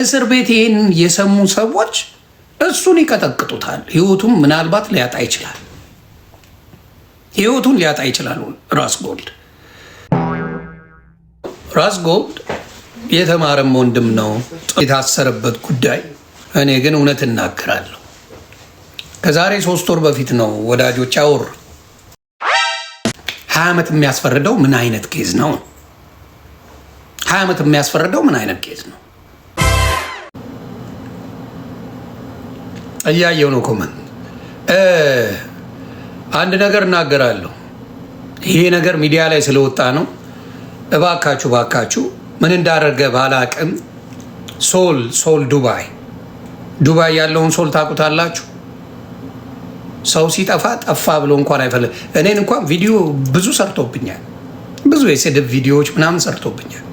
እስር ቤት ይህን የሰሙ ሰዎች እሱን ይቀጠቅጡታል። ህይወቱን ምናልባት ሊያጣ ይችላል። ህይወቱን ሊያጣ ይችላል። ራስ ጎልድ የተማረም ወንድም ነው። የታሰረበት ጉዳይ እኔ ግን እውነት እናገራለሁ። ከዛሬ 3 ወር በፊት ነው ወዳጆች አወሩ። 20 ዓመት የሚያስፈርደው ምን አይነት ኬዝ ነው? 20 ዓመት የሚያስፈርደው ምን አይነት ኬዝ ነው? እያየው ነው ኮመንት። አንድ ነገር እናገራለሁ። ይሄ ነገር ሚዲያ ላይ ስለወጣ ነው። እባካችሁ ምን እንዳደረገ ባላቅም ሶል ዱባይ ያለውን ሶል ታውቁታላችሁ። ሰው ሲጠፋ ጠፋ ብሎ እንኳን አይፈልግ። እኔን እንኳን ቪዲዮ ብዙ ሰርቶብኛል። ብዙ የስድብ ቪዲዮዎች ምናምን ሰርቶብኛል።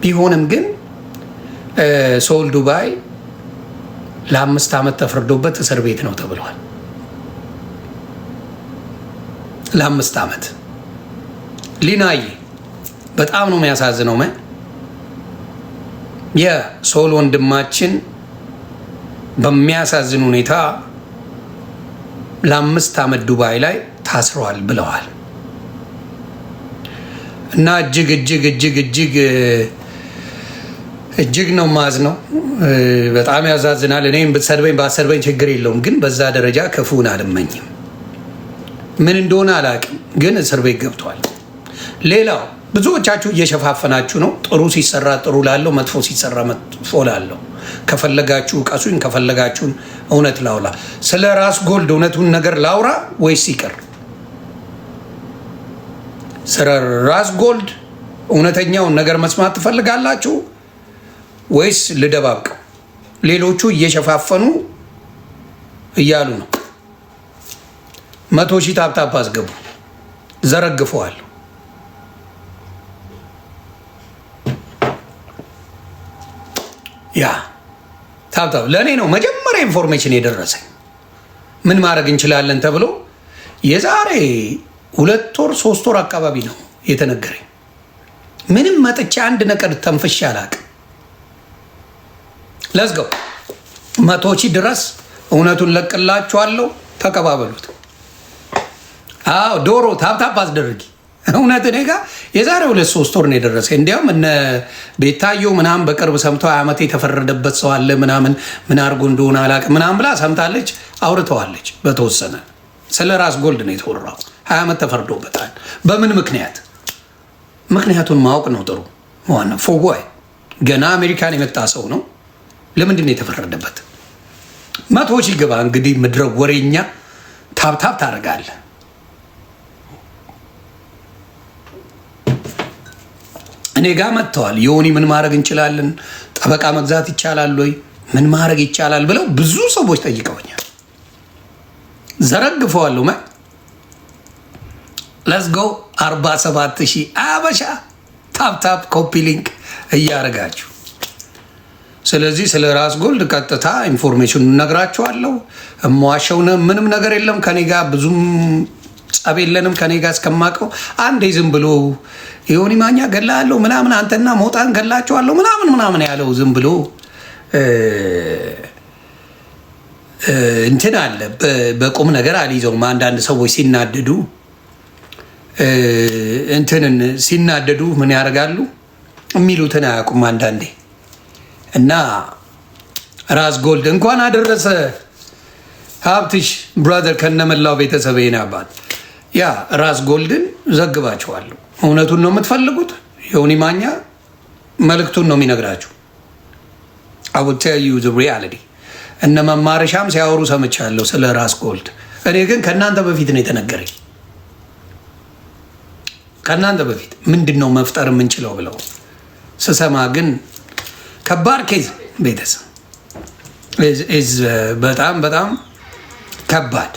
ቢሆንም ግን ሶል ዱባይ ለ5 ዓመት ተፈርዶበት እስር ቤት ነው ተብሏል። ለ5 ዓመት ሊናይ በጣም ነው የሚያሳዝነው። የሶል ወንድማችን በሚያሳዝን ሁኔታ ለ5 ዓመት ዱባይ ላይ ታስረዋል ብለዋል። እና እጅግ ነው ማዝነው። በጣም ያዛዝናል። እኔም ብትሰድበኝ ባሰድበኝ ችግር የለውም፣ ግን በዛ ደረጃ ክፉን አልመኝም። ምን እንደሆነ አላውቅም፣ ግን እስር ቤት ገብቷል። ሌላው ብዙዎቻችሁ እየሸፋፈናችሁ ነው። ጥሩ ሲሰራ ጥሩ ላለው፣ መጥፎ ሲሰራ መጥፎ ላለው። ከፈለጋችሁ ቀሱኝ፣ ከፈለጋችሁን እውነት ላውራ። ስለ ራስ ጎልድ እውነቱን ነገር ላውራ ወይስ ይቅር? ስለ ራስ ጎልድ እውነተኛውን ነገር መስማት ትፈልጋላችሁ ወይስ ልደባብቀው? ሌሎቹ እየሸፋፈኑ እያሉ ነው። 100,000 ታፕታፕ አስገቡ። ዘረግፈዋል። ያ ታፕታፕ ለእኔ ነው መጀመሪያ ኢንፎርሜሽን የደረሰኝ። ምን ማድረግ እንችላለን ተብሎ የዛሬ 2 ወር 3 ወር አካባቢ ነው የተነገረኝ። ምንም መጥቼ አንድ ነገር ተንፍሼ አላውቅም። ለዝገው 100,000 ድረስ እውነቱን ለቅላችኋለሁ። ተቀባበሉት። አዎ ዶሮ ታፕታፕ አስደርጊ። እውነት እኔ ጋ የዛሬ 2-3 ወር ነው የደረሰ። እንዲያውም እነ ቤታየው ምናምን በቅርብ ሰምተው ዓመት የተፈረደበት ሰው አለ ምናምን ምን አድርጎ እንደሆነ አላውቅም ምናምን ብላ ሰምታለች፣ አውርተዋለች። በተወሰነ ስለ ራስ ጎልድ ነው የተወራው። 20 ዓመት ተፈርዶበታል። በምን ምክንያት? ምክንያቱን ማወቅ ነው ጥሩ ዋና ፎጓይ ገና አሜሪካን የመጣ ሰው ነው። ለምንድን ነው የተፈረደበት? 100,000 ግባ እንግዲህ ምድረ ወሬኛ ታፕታፕ ታደርጋለህ። እኔ ጋር መጥተዋል። ዮኒ ምን ማድረግ እንችላለን? ጠበቃ መግዛት ይቻላል ወይ? ምን ማድረግ ይቻላል ብለው ብዙ ሰዎች ጠይቀውኛል። ዘረግፈዋለሁ። ለስጎ 47,000 አበሻ ታፕታፕ ኮፒ ሊንክ እያደረጋችሁ። ስለዚህ ስለ ራስ ጎልድ ቀጥታ ኢንፎርሜሽን እነግራችኋለሁ። እሟሸው ምንም ነገር የለም። ከኔ ጋር ብዙም ጸብ የለንም። ከኔ ጋር እስከማውቀው አንዴ ዝም ብሎ ዮኒ ማኛ ገላለሁ ምናምን አንተና ሞጣን ገላችኋለሁ ምናምን ያለው ዝም ብሎ እንትን አለ። በቁም ነገር አልይዘውም። አንዳንድ ሰዎች ሲናደዱ ሲናደዱ ምን ያደርጋሉ የሚሉትን አያውቁም አንዳንዴ። እና ራስ ጎልድ እንኳን አደረሰ ሀብትሽ ብራዘር ከነመላው ቤተሰብ ናባት። ያ ራስ ጎልድን ዘግባችኋለሁ። እውነቱን ነው የምትፈልጉት? ዮኒ ማኛ መልእክቱን ነው የሚነግራችሁ። I will tell you the reality። እነ መማረሻም ሲያወሩ ሰምቻለሁ ስለ ራስ ጎልድ። እኔ ግን ከእናንተ በፊት ነው የተነገረኝ። ከእናንተ በፊት ምንድን ነው መፍጠር የምንችለው ብለው ስሰማ ግን ከባድ ኬዝ ቤተሰብ በጣም ከባድ።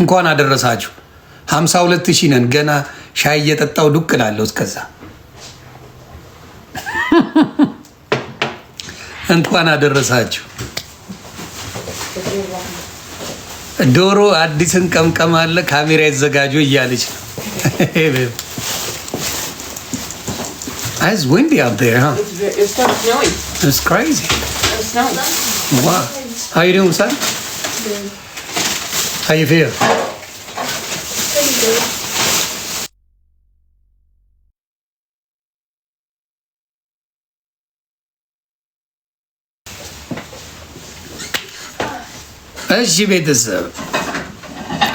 እንኳን አደረሳችሁ። 52,000 ነን። ገና ሻይ እየጠጣው ዱቅ እላለሁ። እስከዛ እንኳን አደረሳችሁ። ዶሮ አዲስን ቀምቀም አለ ካሜራ ይዘጋጁ እያለች ነው። It's windy out there, huh? It's kind of snowy. It's crazy. It's not done. Wow. How you doing, son? Good. How you feel? Pretty good. እሺ ቤተሰብ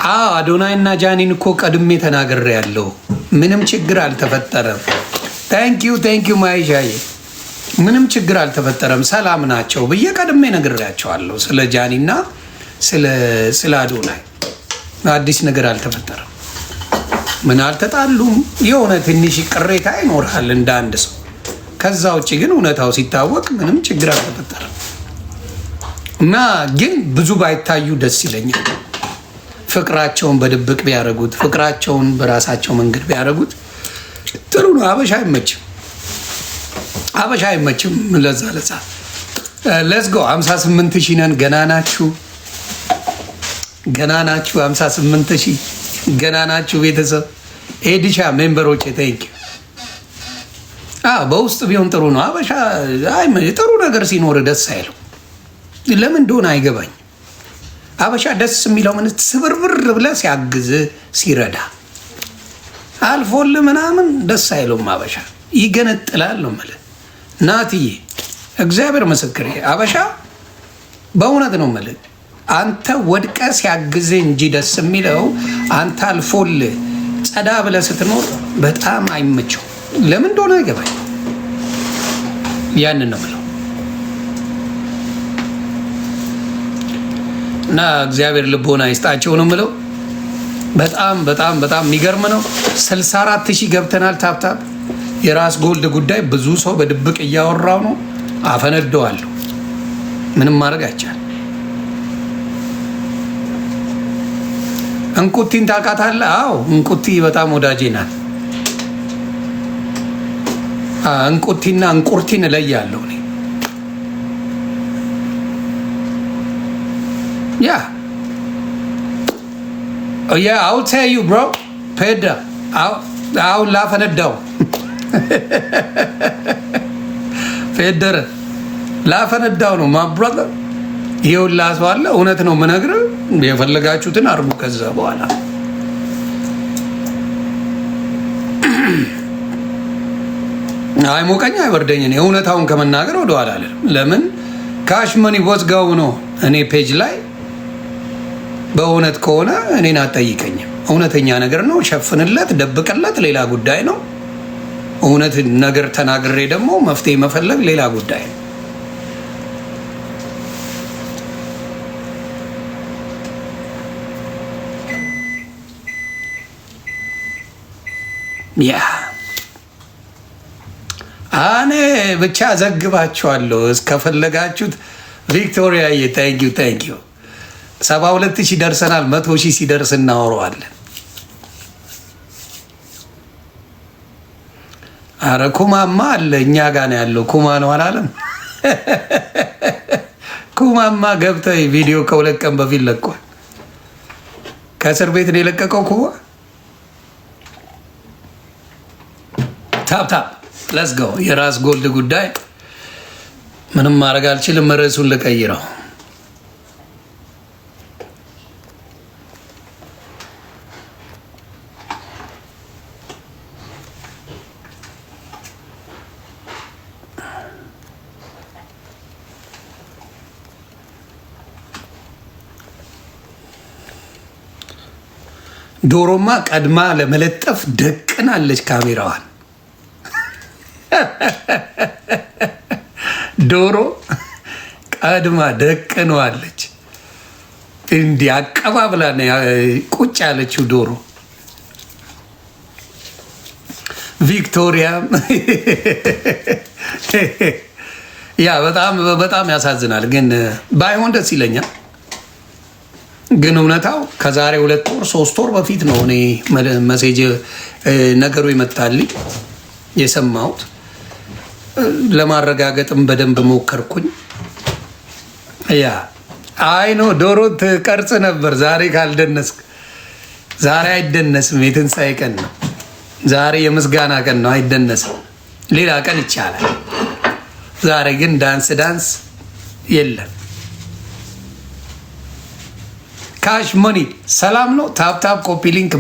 አዶናይ እና ጃኒን እኮ ቀድሜ ተናግሬ ያለው ምንም ችግር አልተፈጠረም። ታንኪዩ ማይሻዬ ምንም ችግር አልተፈጠረም፣ ሰላም ናቸው ብዬ ቀድሜ ነግሬያቸዋለሁ። ስለ ጃኒና ስለ አዶናይ አዲስ ነገር አልተፈጠረም። ምን አልተጣሉም። የሆነ ትንሽ ቅሬታ ይኖራል እንደ አንድ ሰው። ከዛ ውጭ ግን እውነታው ሲታወቅ ምንም ችግር አልተፈጠረም እና ግን ብዙ ባይታዩ ደስ ይለኛል። ፍቅራቸውን በድብቅ ቢያደርጉት፣ ፍቅራቸውን በራሳቸው መንገድ ቢያደርጉት ጥሩ ነው። አበሻ አይመችም። ለዛ ሌትስ ጎ 58 ሺህ ነን። ገና ናችሁ 58 ሺህ ገና ናችሁ ቤተሰብ። ኤዲሻ ሜምበሮች ቴንኪው። በውስጥ ቢሆን ጥሩ ነው። አበሻ ጥሩ ነገር ሲኖር ደስ አይለው። ለምን እንደሆነ አይገባኝ። አበሻ ደስ የሚለው ምን ስብርብር ብለ ሲያግዝ ሲረዳ አልፎል ምናምን ደስ አይለውም። አበሻ ይገነጥላል ነው የምልህ ናትዬ፣ እግዚአብሔር ምስክሬ። አበሻ በእውነት ነው የምልህ አንተ ወድቀ ሲያግዝ እንጂ ደስ የሚለው አንተ አልፎል ጸዳ ብለ ስትኖር በጣም አይመቸው። ለምን እንደሆነ አይገባኝ። ያንን ነው የምለው እና እግዚአብሔር ልቦና ይስጣቸው ነው የምለው። በጣም የሚገርም ነው። 64 ሺህ ገብተናል። ታፕታፕ የራስ ጎልድ ጉዳይ ብዙ ሰው በድብቅ እያወራው ነው። አፈነደዋለሁ። ምንም ማድረግ አይቻል። እንቁቲን ታውቃታለህ? አዎ እንቁቲ በጣም ወዳጄ ናት። እንቁቲና እንቁርቲን እለያለሁ እኔ። I'll tell you bro. ፔዳ አሁን ላፈነዳው ፌደር ላፈነዳው ነው ማብራዘር። ይኸውልህ ላሰው አለ። እውነት ነው የምነግርህ። የፈለጋችሁትን አርጉ። ከዛ በኋላ አይሞቀኝ አይበርደኝ። እኔ እውነታውን ከመናገር ወደኋላ አልልም። ለምን ካሽ መኒ ወዝጋው ነው እኔ ፔጅ ላይ በእውነት ከሆነ እኔን አትጠይቀኝም። እውነተኛ ነገር ነው። ሸፍንለት፣ ደብቅለት፣ ሌላ ጉዳይ ነው። እውነት ነገር ተናግሬ ደግሞ መፍትሄ መፈለግ ሌላ ጉዳይ ነው። ያ እኔ ብቻ ዘግባችኋለሁ እስከፈለጋችሁት። ቪክቶሪያ ታንኪዩ 72 ሺህ ደርሰናል። 100 ሺህ ሲደርስ እናወራዋለን። አረ ኩማማ አለ እኛ ጋር ነው ያለው። ኩማ ነው አላለም? ኩማማ ገብተህ ቪዲዮ ከ2 ቀን በፊት ለቋል። ከእስር ቤት ነው የለቀቀው ኩማ። ታፕ ሌትስ ጎ። የራስ ጎልድ ጉዳይ ምንም ማድረግ አልችልም። ርዕሱን ልቀይረው። ዶሮማ ቀድማ ለመለጠፍ ደቅናለች ካሜራዋን። ዶሮ ቀድማ ደቅነዋለች። እንዲህ አቀባብላ ቁጭ ያለችው ዶሮ። ቪክቶሪያም ያ በጣም ያሳዝናል። ግን ባይሆን ደስ ይለኛል። ግን እውነታው ከዛሬ 2 ወር 3 ወር በፊት ነው እኔ መሴጅ ነገሩ ይመጣልኝ የሰማሁት። ለማረጋገጥም በደንብ ሞከርኩኝ። ያ አይ ነው ዶሮ ትቀርጽ ነበር። ዛሬ ካልደነስክ ዛሬ አይደነስም። የትንሣኤ ቀን ነው ዛሬ፣ የምስጋና ቀን ነው። አይደነስም። ሌላ ቀን ይቻላል። ዛሬ ግን ዳንስ የለም። ካሽ ሞኒ ሰላም ነው። ታፕታፕ ኮፒ ሊንክ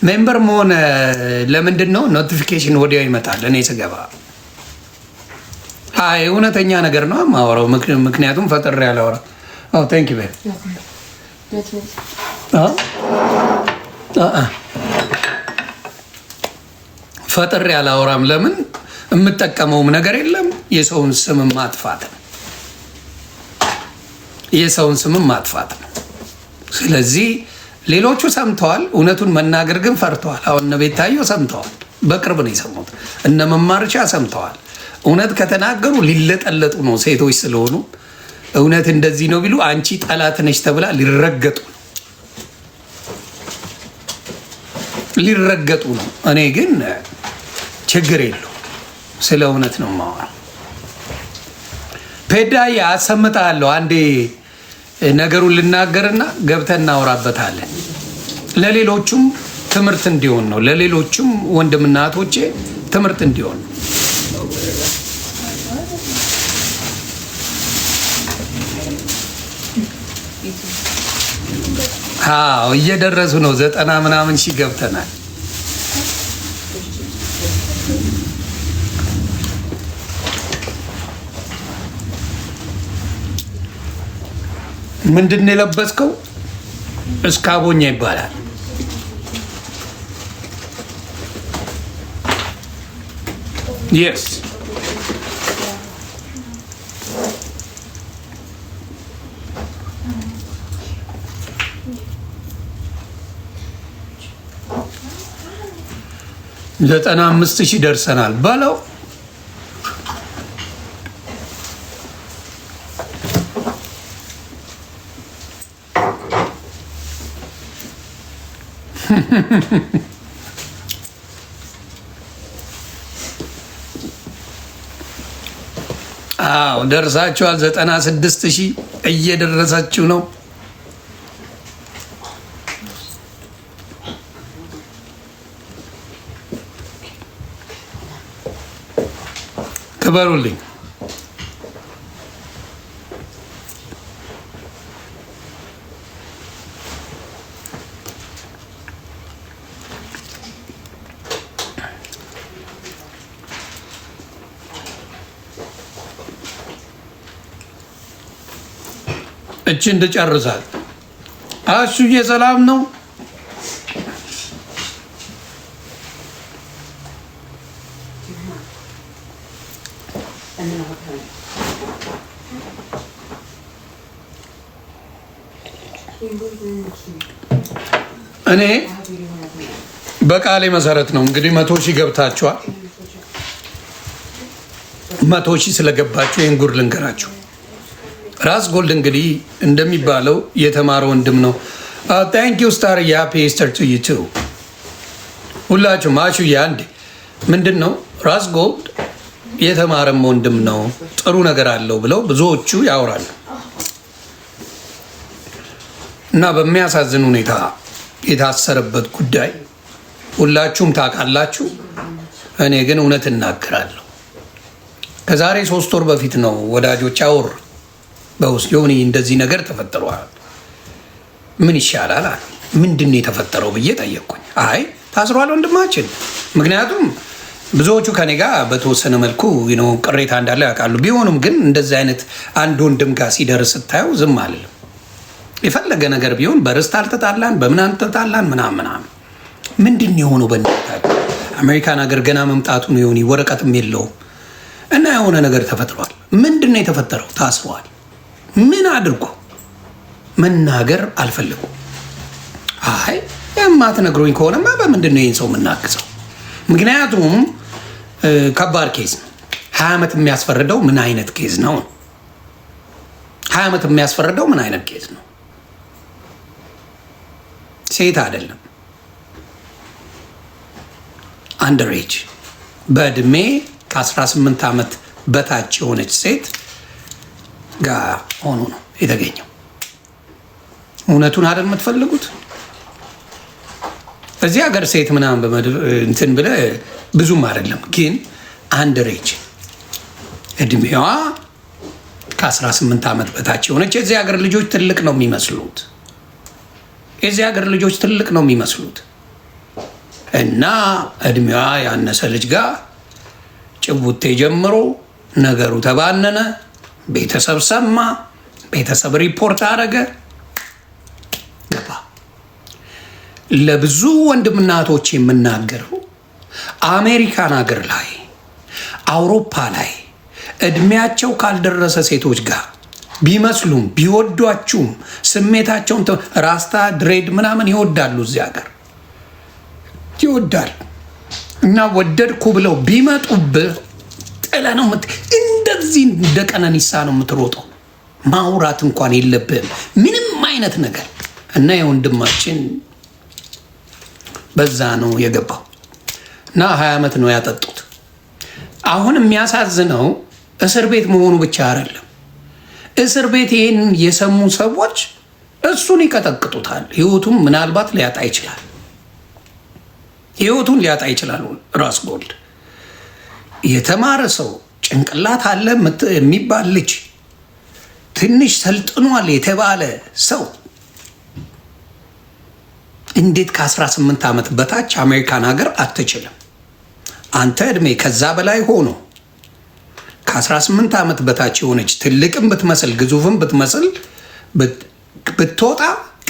ሜምበር መሆን ለምንድን ነው? ኖቲፊኬሽን ወዲያው ይመጣል እኔ ስገባ። አይ እውነተኛ ነገር ነው የማወራው፣ ምክንያቱም ፈጥሬ ያላወራ። ቴንክ ዩ ፈጥሬ ያላወራም። ለምን የምጠቀመውም ነገር የለም። የሰውን ስም ማጥፋት ነው፣ የሰውን ስም ማጥፋት ነው። ስለዚህ ሌሎቹ ሰምተዋል፣ እውነቱን መናገር ግን ፈርተዋል። አሁን እነ ቤታየው ሰምተዋል፣ በቅርብ ነው የሰሙት። እነ መማርቻ ሰምተዋል። እውነት ከተናገሩ ሊለጠለጡ ነው፣ ሴቶች ስለሆኑ እውነት እንደዚህ ነው ቢሉ አንቺ ጠላት ነች ተብላ ሊረገጡ ነው። እኔ ግን ችግር የለው፣ ስለ እውነት ነው የማወራው። ፔዳዬ አሰምጣለሁ። አንዴ ነገሩን ልናገርና ገብተን እናወራበታለን። ለሌሎቹም ትምህርት እንዲሆን ነው። ለሌሎቹም ወንድምና እህቶቼ ትምህርት እንዲሆን ነው። አዎ እየደረሱ ነው። 90 ምናምን ሺህ ገብተናል። ምንድን ነው የለበስከው? እስካቦኛ ይባላል። የስ ዘጠና 95,000 ደርሰናል በለው። አዎ ደርሳችኋል። 96,000 እየደረሳችሁ ነው። ክበሩልኝ። እቺ እንድጨርሳል። አሹዬ ሰላም ነው? እኔ በቃሌ መሰረት ነው እንግዲህ 100,000 ገብታችኋል። 100,000 ስለገባችሁ ይህን ጉድ ልንገራችሁ። ራስ ጎልድ እንግዲህ እንደሚባለው የተማረ ወንድም ነው። ታንክ ዩ ስታር ያፒ ስታር ቱ ዩ ቱ ሁላችሁም። አሹዬ አንዴ ምንድን ነው ራስ ጎልድ የተማረም ወንድም ነው፣ ጥሩ ነገር አለው ብለው ብዙዎቹ ያወራሉ እና በሚያሳዝን ሁኔታ የታሰረበት ጉዳይ ሁላችሁም ታውቃላችሁ። እኔ ግን እውነት እናገራለሁ። ከዛሬ 3 ወር በፊት ነው ወዳጆች አወሩ በውስጥ የሆነ እንደዚህ ነገር ተፈጥሯል፣ ምን ይሻላል አለ። ምንድን ነው የተፈጠረው ብዬ ጠየቅኩኝ። አይ ታስሯል ወንድማችን። ምክንያቱም ብዙዎቹ ከኔ ጋር በተወሰነ መልኩ ቅሬታ እንዳለ ያውቃሉ። ቢሆንም ግን እንደዚህ አይነት አንድ ወንድም ጋር ሲደርስ ስታየው ዝም አልልም። የፈለገ ነገር ቢሆን በርስት አልተጣላን፣ በምን አልተጣላን ምናምን። ምንድን የሆነው በእናታችሁ አሜሪካን ሀገር ገና መምጣቱ ነው፣ የሆነ ወረቀትም የለውም እና የሆነ ነገር ተፈጥሯል። ምንድን ነው የተፈጠረው? ታስሯል። ምን አድርጎ መናገር አልፈልጉም። አይ የማትነግሩኝ ከሆነማ በምንድን ነው ይህን ሰው የምናግዘው? ምክንያቱም ከባድ ኬዝ ነው። 20 ዓመት የሚያስፈርደው ምን አይነት ኬዝ ነው? 20 ዓመት የሚያስፈርደው ምን አይነት ኬዝ ነው? ሴት አይደለም፣ አንደሬጅ በእድሜ ከ18 ዓመት በታች የሆነች ሴት ጋር ሆኖ ነው የተገኘው። እውነቱን አይደል የምትፈልጉት? በዚህ ሀገር ሴት ምናምን እንትን ብለህ ብዙም አይደለም፣ ግን አንደሬጅ እድሜዋ ከ18 ዓመት በታች የሆነች የዚህ ሀገር ልጆች ትልቅ ነው የሚመስሉት። የዚህ ሀገር ልጆች ትልቅ ነው የሚመስሉት እና እድሜዋ ያነሰ ልጅ ጋር ጭቡቴ ጀምሮ ነገሩ ተባነነ። ቤተሰብ ሰማ፣ ቤተሰብ ሪፖርት አደረገ፣ ገባ። ለብዙ ወንድምናቶች የምናገረው አሜሪካን ሀገር ላይ አውሮፓ ላይ እድሜያቸው ካልደረሰ ሴቶች ጋር ቢመስሉም ቢወዷችሁም ስሜታቸውን ራስታ ድሬድ ምናምን ይወዳሉ፣ እዚህ ሀገር ይወዳሉ እና ወደድኩ ብለው ቢመጡብህ ጥለ ነው እንደዚህ እንደ ቀነኒሳ ነው የምትሮጠው። ማውራት እንኳን የለብህም ምንም አይነት ነገር እና የወንድማችን በዛ ነው የገባው እና 20 ዓመት ነው ያጠጡት። አሁን የሚያሳዝነው እስር ቤት መሆኑ ብቻ አይደለም። እስር ቤት ይህን የሰሙ ሰዎች እሱን ይቀጠቅጡታል። ህይወቱም ምናልባት ሊያጣ ይችላል። ህይወቱን ሊያጣ ይችላል። ራስ ጎልድ የተማረ ሰው ጭንቅላት አለ የሚባል ልጅ ትንሽ ሰልጥኗል የተባለ ሰው እንዴት ከ18 ዓመት በታች አሜሪካን ሀገር አትችልም? አንተ እድሜ ከዛ በላይ ሆኖ ከ18 ዓመት በታች የሆነች ትልቅም ብትመስል ግዙፍም ብትመስል ብትወጣ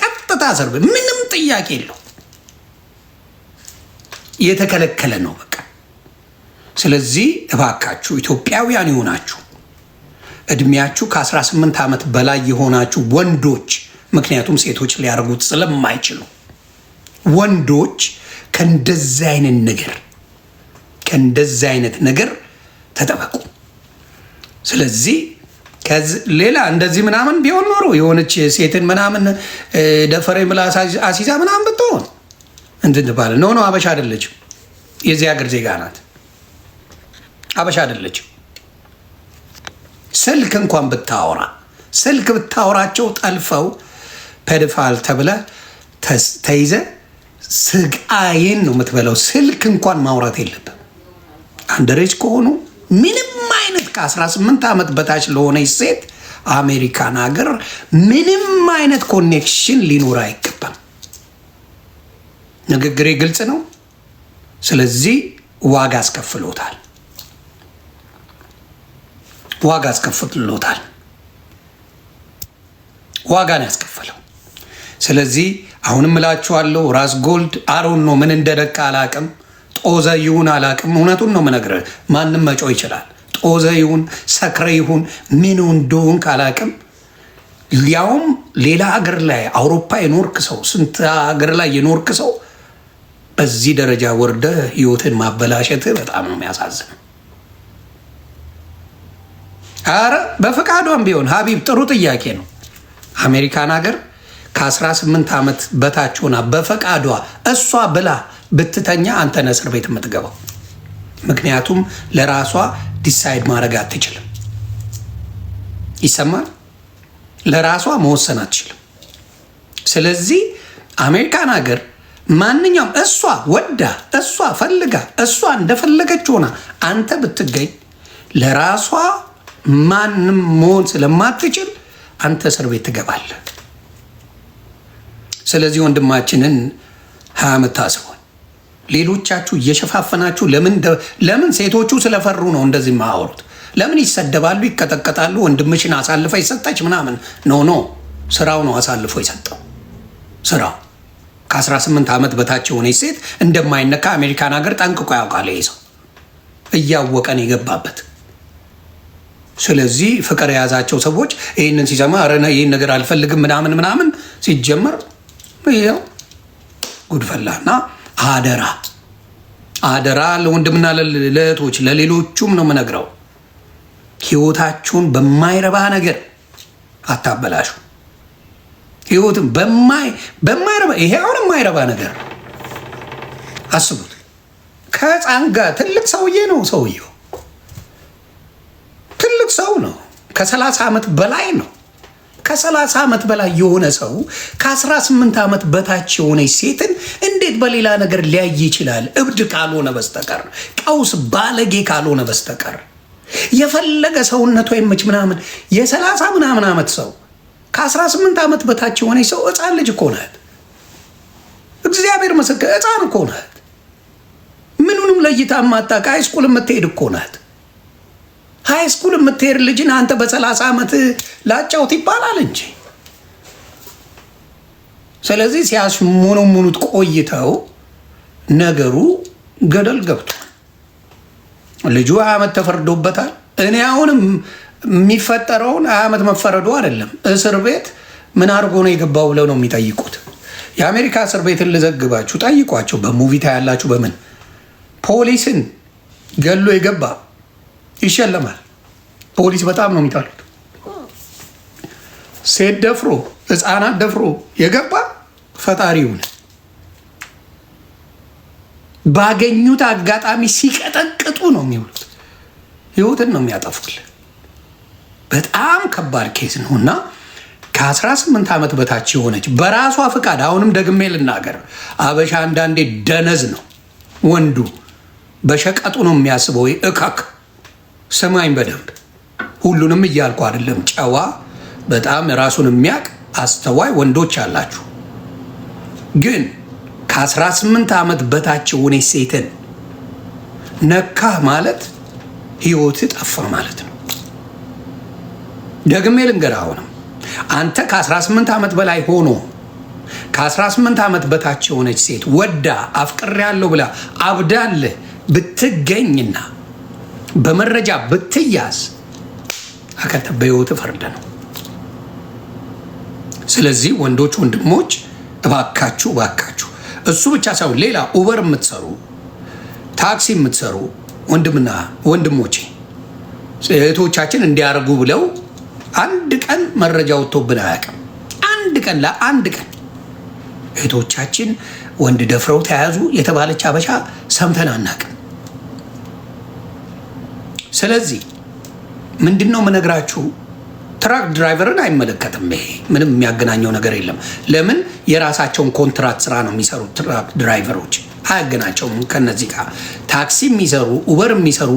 ቀጥታ እስር ቤት፣ ምንም ጥያቄ የለው። የተከለከለ ነው በቃ። ስለዚህ እባካችሁ ኢትዮጵያውያን የሆናችሁ እድሜያችሁ ከ18 ዓመት በላይ የሆናችሁ ወንዶች፣ ምክንያቱም ሴቶች ሊያደርጉት ስለማይችሉ ወንዶች ከእንደዚህ አይነት ነገር ተጠበቁ። ስለዚህ ሌላ እንደዚህ ምናምን ቢሆን ኖሮ የሆነች ሴትን ምናምን ደፈሬ ብላ አሲዛ ምናምን ብትሆን እንትን ትባለ ነው። አበሻ አይደለችም፣ የዚህ ሀገር ዜጋ ናት። አበሻ አይደለችም። ስልክ እንኳን ብታወራቸው ጠልፈው ፔዶፋይል ተብለ ተይዘ ስቃይን ነው የምትበላው። ስልክ እንኳን ማውራት የለብም። አንደሬጅ ከሆኑ ምንም አይነት ከ18 ዓመት በታች ለሆነች ሴት አሜሪካን ሀገር ምንም አይነት ኮኔክሽን ሊኖር አይገባም። ንግግሬ ግልጽ ነው። ስለዚህ ዋጋ አስከፍሎታል። ዋጋን ያስከፈለው። ስለዚህ አሁንም እላችኋለሁ ራስ ጎልድ አሮን ነው ምን እንደደቃ አላቅም። ጦዘ ይሁን አላቅም። እውነቱን ነው የምነግርህ። ማንም መጮ ይችላል። ጦዘ ይሁን ሰክረ ይሁን ምን እንደሆን ካላቅም፣ ሊያውም ሌላ ሀገር ላይ አውሮፓ የኖርክ ሰው፣ ስንት ሀገር ላይ የኖርክ ሰው በዚህ ደረጃ ወርደ ህይወትን ማበላሸት በጣም ነው የሚያሳዝነው። አረ በፈቃዷም ቢሆን ሀቢብ ጥሩ ጥያቄ ነው። አሜሪካን ሀገር ከ18 ዓመት በታች ሆና በፈቃዷ እሷ ብላ ብትተኛ አንተ ነህ እስር ቤት የምትገባው። ምክንያቱም ለራሷ ዲሳይድ ማድረግ አትችልም። ይሰማል? ለራሷ መወሰን አትችልም። ስለዚህ አሜሪካን ሀገር ማንኛውም እሷ ወዳ እሷ ፈልጋ እሷ እንደፈለገች ሆና አንተ ብትገኝ ለራሷ ማንም መሆን ስለማትችል አንተ እስር ቤት ትገባለህ። ስለዚህ ወንድማችንን 20 ዓመት ታስሯል። ሌሎቻችሁ እየሸፋፈናችሁ ለምን ሴቶቹ ስለፈሩ ነው እንደዚህ ማወሩት? ለምን ይሰደባሉ፣ ይቀጠቀጣሉ? ወንድምሽን አሳልፈ ይሰጠች ምናምን ኖ ስራው ነው አሳልፎ የሰጠው ስራው። ከ18 ዓመት በታች የሆነች ሴት እንደማይነካ አሜሪካን ሀገር ጠንቅቆ ያውቃል። ይሄ ሰው እያወቀን የገባበት። ስለዚህ ፍቅር የያዛቸው ሰዎች ይህንን ሲሰማ ይህን ነገር አልፈልግም ምናምን ሲጀመር ይኸው ጉድፈላና አደራ ለወንድምና ለእህቶች ለሌሎቹም ነው የምነግረው፣ ህይወታችሁን በማይረባ ነገር አታበላሹ። ህይወትን በማይረባ ይሄ አሁን የማይረባ ነገር አስቡት። ከህፃን ጋር ትልቅ ሰውዬ ነው፣ ሰውየው ትልቅ ሰው ነው። ከ30 ዓመት በላይ ነው። ከ30 ዓመት በላይ የሆነ ሰው ከ18 ዓመት በታች የሆነች ሴትን እንዴት በሌላ ነገር ሊያይ ይችላል? እብድ ካልሆነ በስተቀር፣ ቀውስ ባለጌ ካልሆነ በስተቀር የፈለገ ሰውነቷ ይመች ምናምን የ30 ምናምን ዓመት ሰው ከ18 ዓመት በታች የሆነች ሰው ሕፃን ልጅ እኮ ናት። እግዚአብሔር ምስክር ሕፃን እኮ ናት። ምኑንም ለይታ ማታውቅ ሃይስኩል የምትሄድ እኮ ናት። ሃይስኩል የምትሄድ ልጅን አንተ በ30 ዓመት ላጫውት ይባላል እንጂ። ስለዚህ ሲያስሞነሙኑት ቆይተው ነገሩ ገደል ገብቷል። ልጁ 20 ዓመት ተፈርዶበታል። እኔ አሁንም የሚፈጠረውን 20 ዓመት መፈረዱ አይደለም፣ እስር ቤት ምን አድርጎ ነው የገባው ብለው ነው የሚጠይቁት። የአሜሪካ እስር ቤትን ልዘግባችሁ ጠይቋቸው። በሙቪ ታያላችሁ። በምን ፖሊስን ገሎ የገባ ይሸለማል። ፖሊስ በጣም ነው የሚጣሉት። ሴት ደፍሮ ሕፃናት ደፍሮ የገባ ፈጣሪውን ባገኙት አጋጣሚ ሲቀጠቅጡ ነው የሚውሉት። ህይወትን ነው የሚያጠፉል። በጣም ከባድ ኬስ ነው እና ከ18 ዓመት በታች የሆነች በራሷ ፍቃድ፣ አሁንም ደግሜ ልናገር፣ አበሻ አንዳንዴ ደነዝ ነው። ወንዱ በሸቀጡ ነው የሚያስበው። እካክ ስማኝ በደንብ ሁሉንም እያልኩ አይደለም። ጨዋ በጣም ራሱን የሚያውቅ አስተዋይ ወንዶች አላችሁ። ግን ከ18 ዓመት በታች የሆነች ሴትን ነካ ማለት ህይወት ጠፋ ማለት ነው። ደግሜ ልንገር፣ አሁንም አንተ ከ18 ዓመት በላይ ሆኖ ከ18 ዓመት በታች የሆነች ሴት ወዳ አፍቅሬያለሁ ብላ አብዳለ ብትገኝና በመረጃ ብትያዝ አከተ በህይወት ፈርደ ነው። ስለዚህ ወንዶች ወንድሞች እባካችሁ እባካችሁ፣ እሱ ብቻ ሳይሆን ሌላ ኡበር የምትሰሩ ታክሲ የምትሰሩ ወንድምና ወንድሞቼ እህቶቻችን እንዲያደርጉ ብለው አንድ ቀን መረጃ ወጥቶብን አያውቅም። አንድ ቀን ለአንድ ቀን እህቶቻችን ወንድ ደፍረው ተያዙ የተባለች አበሻ ሰምተን አናውቅም። ስለዚህ ምንድነው የምነግራችሁ? ትራክ ድራይቨርን አይመለከትም። ይሄ ምንም የሚያገናኘው ነገር የለም። ለምን? የራሳቸውን ኮንትራት ስራ ነው የሚሰሩት። ትራክ ድራይቨሮች አያገናቸውም ከነዚህ ጋር። ታክሲ የሚሰሩ ኡበር የሚሰሩ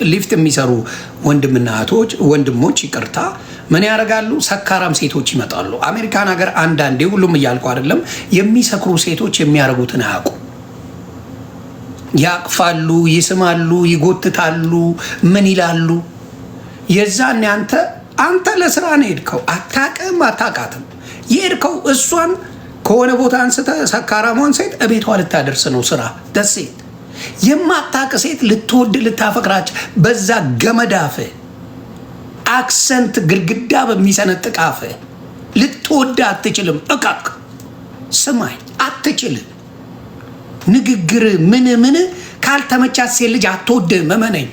ሊፍት የሚሰሩ ወንድምና እህቶች ወንድሞች ይቅርታ ምን ያደርጋሉ? ሰካራም ሴቶች ይመጣሉ። አሜሪካን ሀገር አንዳንዴ፣ ሁሉም እያልኩ አይደለም፣ የሚሰክሩ ሴቶች የሚያደርጉትን አያውቁ። ያቅፋሉ፣ ይስማሉ፣ ይጎትታሉ፣ ምን ይላሉ። የዛኔ አንተ ለስራ ነው የሄድከው። አታውቅም፣ አታውቃትም። የሄድከው እሷን ከሆነ ቦታ አንስተ ሰካራሟን ሴት እቤቷ ልታደርስ ነው ስራ። ደሴት የማታውቅ ሴት ልትወድ ልታፈቅራች በዛ ገመዳፍ አክሰንት ግድግዳ በሚሰነጥቅ አፍ ልትወድ አትችልም። እቃቅ ስማኝ፣ አትችልም። ንግግር ምን ካልተመቻት ሴት ልጅ አትወድም። መመነኝ።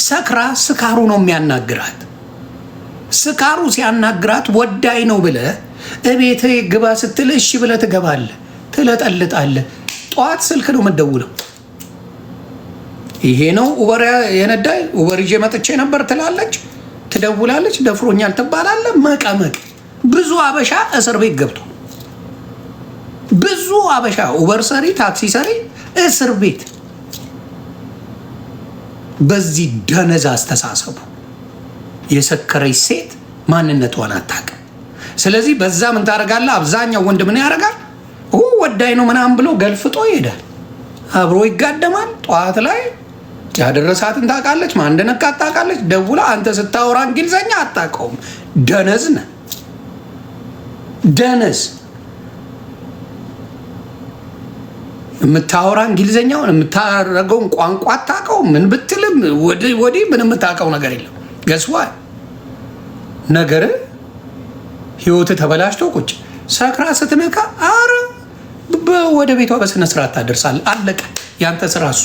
ሰክራ ስካሩ ነው የሚያናግራት። ስካሩ ሲያናግራት ወዳይ ነው ብለ እቤት ግባ ስትል እሺ ብለ ትገባለ፣ ትለጠልጣለ። ጠዋት ስልክ ነው የምትደውለው። ይሄ ነው ኡበር የነዳይ ኡበር ይዤ መጥቼ ነበር ትላለች፣ ትደውላለች። ደፍሮኛል ትባላለ። መቀመቅ። ብዙ አበሻ እስር ቤት ገብቶ፣ ብዙ አበሻ ኡበር ሰሪ ታክሲ ሰሪ እስር ቤት በዚህ ደነዛ አስተሳሰቡ። የሰከረች ሴት ማንነቷን አታውቅም። ስለዚህ በዛ ምን ታደርጋለህ? አብዛኛው ወንድ ምን ያደርጋል? ወዳይ ነው ምናምን ብሎ ገልፍጦ ይሄዳል። አብሮ ይጋደማል። ጠዋት ላይ ያደረሳትን ታውቃለች፣ ማን እንደነካት ታውቃለች። ደውላ አንተ ስታወራ እንግሊዘኛ አታውቀውም። ደነዝ ነህ፣ ደነዝ። የምታወራ እንግሊዘኛውን የምታረገውን ቋንቋ አታውቀውም። ምን ብትልም ወዲህ ምን የምታውቀው ነገር የለም። ገስዋ ነገር ህይወት ተበላሽቶ ቁጭ ሰክራ ስትነካ አረ ወደ ቤቷ በስነ ስርዓት ታደርሳለህ። አለቀ ያንተ ስራ እሱ።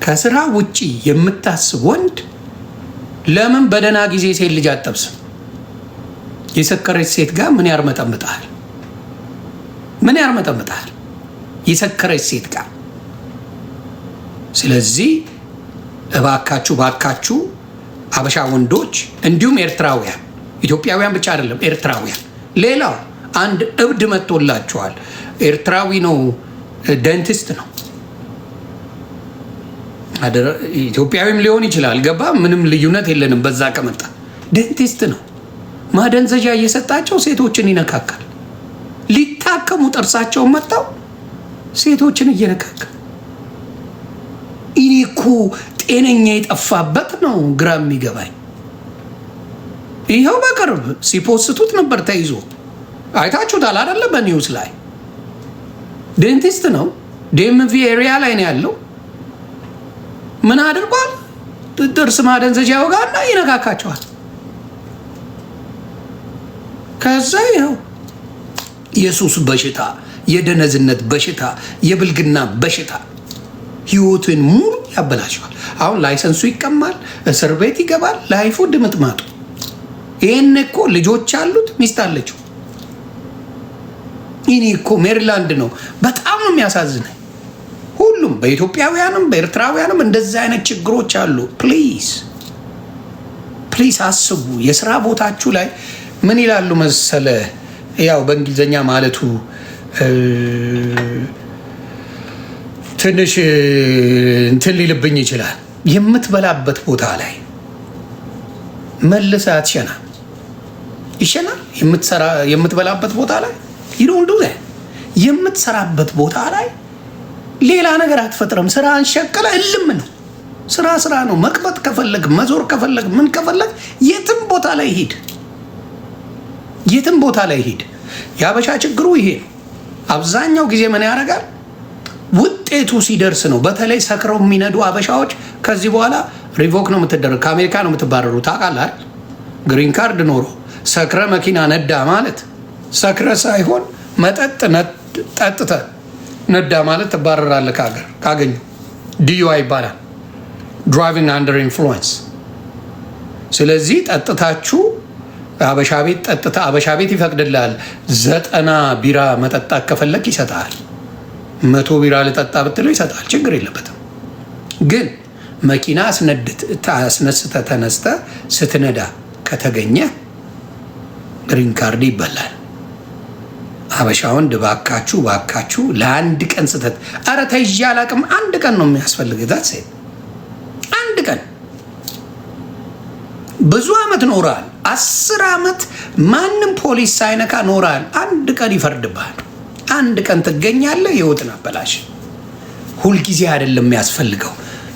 ከስራ ውጪ የምታስብ ወንድ ለምን በደህና ጊዜ ሴት ልጅ አትጠብስም? የሰከረች ሴት ጋር ምን ያርመጠምጣል? ምን ያርመጠምጣል? የሰከረች ሴት ጋር። ስለዚህ እባካችሁ ባካችሁ አበሻ ወንዶች እንዲሁም ኤርትራውያን፣ ኢትዮጵያውያን ብቻ አይደለም ኤርትራውያን። ሌላው አንድ እብድ መጥቶላቸዋል። ኤርትራዊ ነው፣ ደንቲስት ነው። ኢትዮጵያዊም ሊሆን ይችላል። ገባ? ምንም ልዩነት የለንም። በዛ ከመጣ ዴንቲስት ነው። ማደንዘዣ እየሰጣቸው ሴቶችን ይነካካል። ሊታከሙ ጥርሳቸውን መጣው ሴቶችን እየነካካል። እኔ እኮ ጤነኛ የጠፋበት ነው ግራ የሚገባኝ። ይኸው በቅርብ ሲፖስቱት ነበር ተይዞ አይታችሁታል አይደለ? በኒውስ ላይ ዴንቲስት ነው። ዴምቪ ኤሪያ ላይ ነው ያለው። ምን አድርጓል? ጥርስ ማደንዘዣ ያወጋና ይነካካቸዋል። ከዛ ይኸው የሱስ በሽታ፣ የደነዝነት በሽታ፣ የብልግና በሽታ ህይወትን ሙሉ ያበላሸዋል። አሁን ላይሰንሱ ይቀማል፣ እስር ቤት ይገባል። ላይፉ ድምጥማጡ። ይህን እኮ ልጆች አሉት፣ ሚስት አለችው። ይህ እኮ ሜሪላንድ ነው። በጣም ነው የሚያሳዝነኝ። ሁሉም በኢትዮጵያውያንም በኤርትራውያንም እንደዚህ አይነት ችግሮች አሉ። ፕሊዝ አስቡ። የስራ ቦታችሁ ላይ ምን ይላሉ መሰለ፣ ያው በእንግሊዝኛ ማለቱ ትንሽ እንትን ሊልብኝ ይችላል። የምትበላበት ቦታ ላይ መልሰህ አትሸና። ይሸናል። የምትበላበት ቦታ ላይ ይሩንዱ የምትሰራበት ቦታ ላይ ሌላ ነገር አትፈጥረም። ስራን ሸቀለ እልም ነው። ስራ ነው። መቅበጥ ከፈለግ መዞር ከፈለግ ምን ከፈለግ የትም ቦታ ላይ ሂድ፣ የትም ቦታ ላይ ሂድ። የአበሻ ችግሩ ይሄ ነው። አብዛኛው ጊዜ ምን ያደርጋል? ውጤቱ ሲደርስ ነው። በተለይ ሰክረው የሚነዱ አበሻዎች ከዚህ በኋላ ሪቮክ ነው የምትደረግ፣ ከአሜሪካ ነው የምትባረሩ። ታውቃለህ አይደል? ግሪን ካርድ ኖሮ ሰክረ መኪና ነዳ ማለት ሰክረ ሳይሆን መጠጥ ጠጥተ ነዳ ማለት ትባረራለህ ከሀገር ካገኙ። ዲዩአይ ይባላል፣ ድራይቪንግ አንደር ኢንፍሉዌንስ። ስለዚህ ጠጥታችሁ አበሻ ቤት ጠጥታ አበሻ ቤት ይፈቅድልሃል። 90 ቢራ መጠጣት ከፈለግ ይሰጣል። 100 ቢራ ልጠጣ ብትለው ይሰጣል። ችግር የለበትም። ግን መኪና አስነስተ ተነስተ ስትነዳ ከተገኘ ግሪን ካርድ ይበላል። አበሻ ወንድ ባካችሁ ለአንድ ቀን ስተት፣ ኧረ ተይዤ አላቅም። አንድ ቀን ነው የሚያስፈልግ። ዛት አንድ ቀን ብዙ ዓመት ኖራል። 10 ዓመት ማንም ፖሊስ ሳይነካ ኖራል። አንድ ቀን ይፈርድብሃል። አንድ ቀን ትገኛለህ። ህይወትን አበላሽ። ሁልጊዜ አይደለም የሚያስፈልገው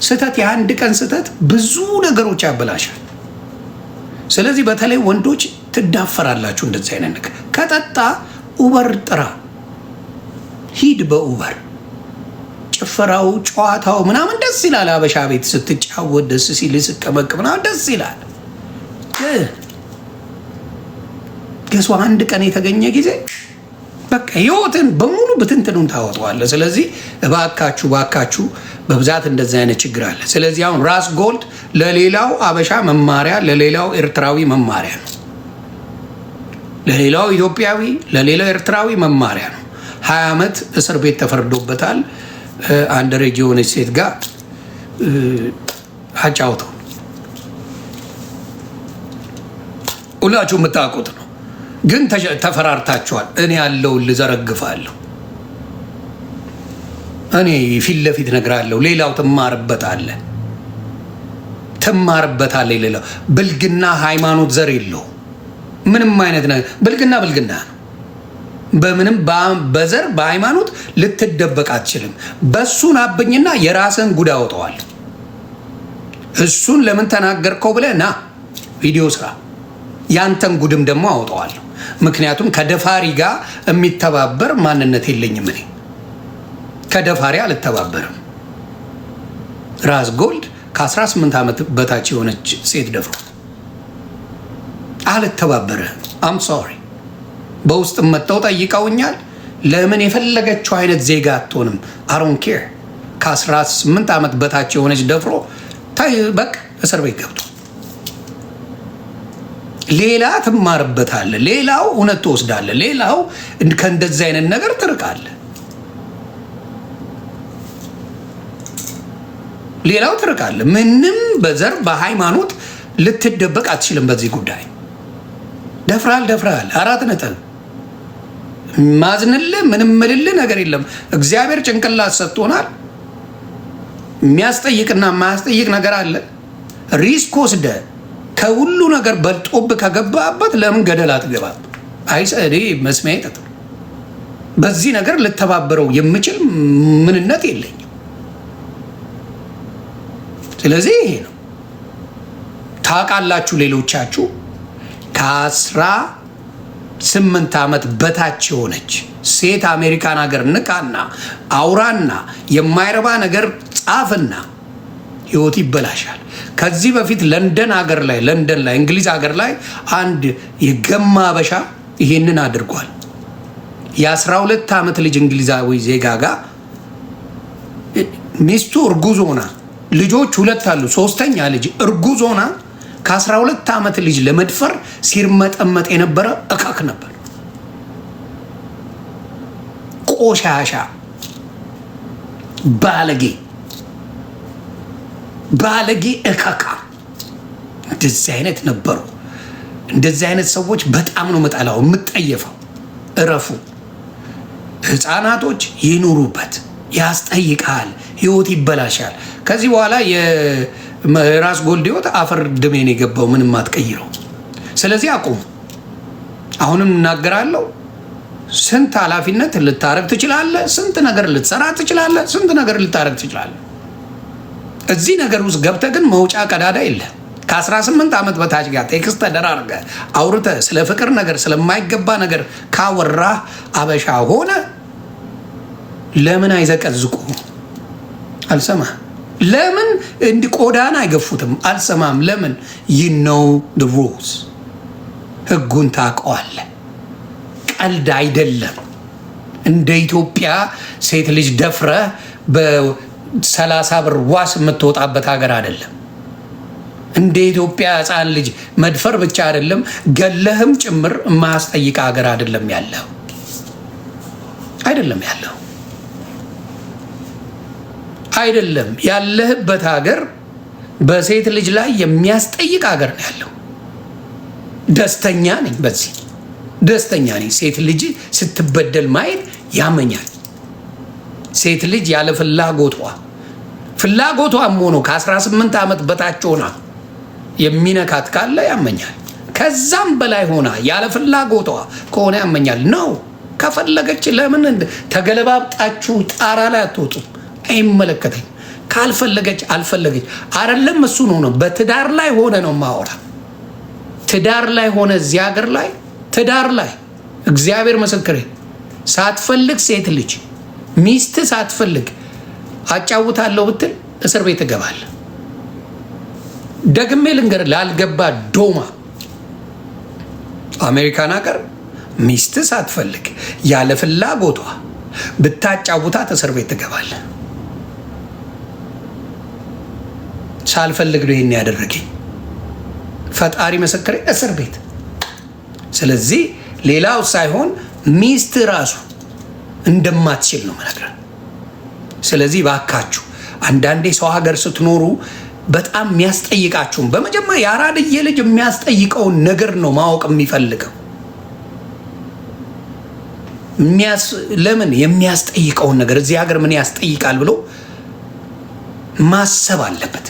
ስተት። የአንድ ቀን ስተት ብዙ ነገሮች ያበላሻል። ስለዚህ በተለይ ወንዶች ትዳፈራላችሁ እንደዚህ አይነት ነገር። ከጠጣ ኡበር ጥራ፣ ሂድ በኡበር። ጭፈራው ጨዋታው ምናምን ደስ ይላል። አበሻ ቤት ስትጫወት ደስ ሲል ስቀመቅ ምናምን ደስ ይላል። ገሱ አንድ ቀን የተገኘ ጊዜ በቃ ህይወትን በሙሉ ብትንትኑን ታወጣዋለህ። ስለዚህ እባካችሁ በብዛት እንደዚህ አይነት ችግር አለ። ስለዚህ አሁን ራስ ጎልድ ለሌላው አበሻ መማሪያ፣ ለሌላው ኤርትራዊ መማሪያ ነው። ለሌላው ኢትዮጵያዊ፣ ለሌላው ኤርትራዊ መማሪያ ነው። 20 ዓመት እስር ቤት ተፈርዶበታል። አንድ ሬጅ የሆነች ሴት ጋር አጫውተው ሁላችሁ የምታውቁት ነው። ግን ተፈራርታችኋል። እኔ ያለውን ልዘረግፋለሁ። እኔ ፊት ለፊት እነግራለሁ። ሌላው ትማርበታለህ። ሌላው ብልግና ሃይማኖት ዘር የለው። ምንም አይነት ነገር ብልግና ነው። በምንም በዘር በሃይማኖት ልትደበቅ አትችልም። በሱን አብኝና የራስን ጉድ አወጣዋል። እሱን ለምን ተናገርከው ብለህ ና ቪዲዮ ስራ። ያንተን ጉድም ደግሞ አወጣዋለሁ። ምክንያቱም ከደፋሪ ጋር የሚተባበር ማንነት የለኝም። እኔ ከደፋሪ አልተባበርም። ራስ ጎልድ ከ18 ዓመት በታች የሆነች ሴት ደፍሮ አልተባበርም። አም ሶሪ። በውስጥ መጥተው ጠይቀውኛል። ለምን የፈለገችው አይነት ዜጋ አትሆንም? አሮን ኬር። ከ18 ዓመት በታች የሆነች ደፍሮ በቃ እስር ቤት ገብቶ ሌላ ትማርበታለህ። ሌላው እውነት ትወስዳለህ። ሌላው ከእንደዚህ አይነት ነገር ትርቃለህ። ሌላው ትርቃለህ። ምንም በዘር በሃይማኖት ልትደበቅ አትችልም። በዚህ ጉዳይ ደፍራል 4 ነጥብ። ማዝንልህ ምንም ምልልህ ነገር የለም። እግዚአብሔር ጭንቅላት ሰጥቶናል። የሚያስጠይቅና የማያስጠይቅ ነገር አለ። ሪስክ ወስደ ከሁሉ ነገር በልጦብ ከገባበት ለምን ገደል አትገባም? አይሰሪ መስሚያ ይጠጥ በዚህ ነገር ልተባበረው የምችል ምንነት የለኝም። ስለዚህ ይሄ ነው። ታውቃላችሁ ሌሎቻችሁ ከ18 ዓመት በታች የሆነች ሴት አሜሪካን ሀገር ንቃና አውራና የማይረባ ነገር ጻፍና ህይወት ይበላሻል። ከዚህ በፊት ለንደን ላይ እንግሊዝ ሀገር ላይ አንድ የገማ አበሻ ይሄንን አድርጓል። የ12 ዓመት ልጅ እንግሊዛዊ ዜጋ ጋር ሚስቱ እርጉዝ ሆና ልጆች 2 አሉ፣ 3ኛ ልጅ እርጉዝ ሆና ከ12 ዓመት ልጅ ለመድፈር ሲርመጠመጥ የነበረ እካክ ነበር። ቆሻሻ ባለጌ እካካ እንደዚህ አይነት ነበሩ። እንደዚህ አይነት ሰዎች በጣም ነው መጣላው የምጠየፈው። እረፉ። ህፃናቶች ይኑሩበት። ያስጠይቃል፣ ህይወት ይበላሻል። ከዚህ በኋላ የራስ ጎልድ ህይወት አፈር ድሜን የገባው ምንም አትቀይረው። ስለዚህ አቁሙ። አሁንም እናገራለሁ። ስንት ኃላፊነት ልታረግ ትችላለህ፣ ስንት ነገር ልትሰራ ትችላለህ፣ ስንት ነገር ልታረግ ትችላለህ። እዚህ ነገር ውስጥ ገብተህ ግን መውጫ ቀዳዳ የለ። ከ18 ዓመት በታች ጋር ቴክስት ተደራርገህ አውርተህ ስለ ፍቅር ነገር ስለማይገባ ነገር ካወራህ አበሻ ሆነ ለምን አይዘቀዝቁ? አልሰማ ለምን እንዲ ቆዳን አይገፉትም? አልሰማም ለምን? you the rules ህጉን ታውቀዋለህ። ቀልድ አይደለም። እንደ ኢትዮጵያ ሴት ልጅ ደፍረህ በ30 ብር ዋስ የምትወጣበት ሀገር አይደለም። እንደ ኢትዮጵያ ህፃን ልጅ መድፈር ብቻ አይደለም ገለህም ጭምር የማያስጠይቅ ሀገር አይደለም ያለው አይደለም ያለህበት ሀገር በሴት ልጅ ላይ የሚያስጠይቅ ሀገር ነው ያለው። ደስተኛ ነኝ፣ በዚህ ደስተኛ ነኝ። ሴት ልጅ ስትበደል ማየት ያመኛል። ሴት ልጅ ያለ ፍላጎቷም ሆኖ ከ18 ዓመት በታች ሆና የሚነካት ካለ ያመኛል። ከዛም በላይ ሆና ያለ ፍላጎቷ ከሆነ ያመኛል ነው። ከፈለገች ለምን ተገለባብጣችሁ ጣራ ላይ አትወጡም? አይመለከተኝ። ካልፈለገች አልፈለገች አይደለም። እሱ ነው በትዳር ላይ ሆነ ነው ማወራ። ትዳር ላይ ሆነ እዚህ ሀገር ላይ ትዳር ላይ እግዚአብሔር ምስክሬ፣ ሳትፈልግ ሴት ልጅ ሚስት ሳትፈልግ አጫውታለሁ ብትል እስር ቤት ትገባለህ። ደግሜ ልንገር ላልገባ ዶማ አሜሪካን ሀገር ሚስት ሳትፈልግ ያለ ፍላጎቷ ብታጫውታት እስር ቤት ትገባለህ። ሳልፈልግ ነው ይሄን ያደረገኝ ፈጣሪ ምስክሬ፣ እስር ቤት። ስለዚህ ሌላው ሳይሆን ሚስት ራሱ እንደማትችል ነው ማለት። ስለዚህ ባካችሁ አንዳንዴ ሰው ሀገር ስትኖሩ በጣም የሚያስጠይቃችሁም በመጀመሪያ የአራድዬ ልጅ የሚያስጠይቀውን ነገር ነው ማወቅ የሚፈልገው። ለምን የሚያስጠይቀውን ነገር እዚህ ሀገር ምን ያስጠይቃል ብሎ ማሰብ አለበት።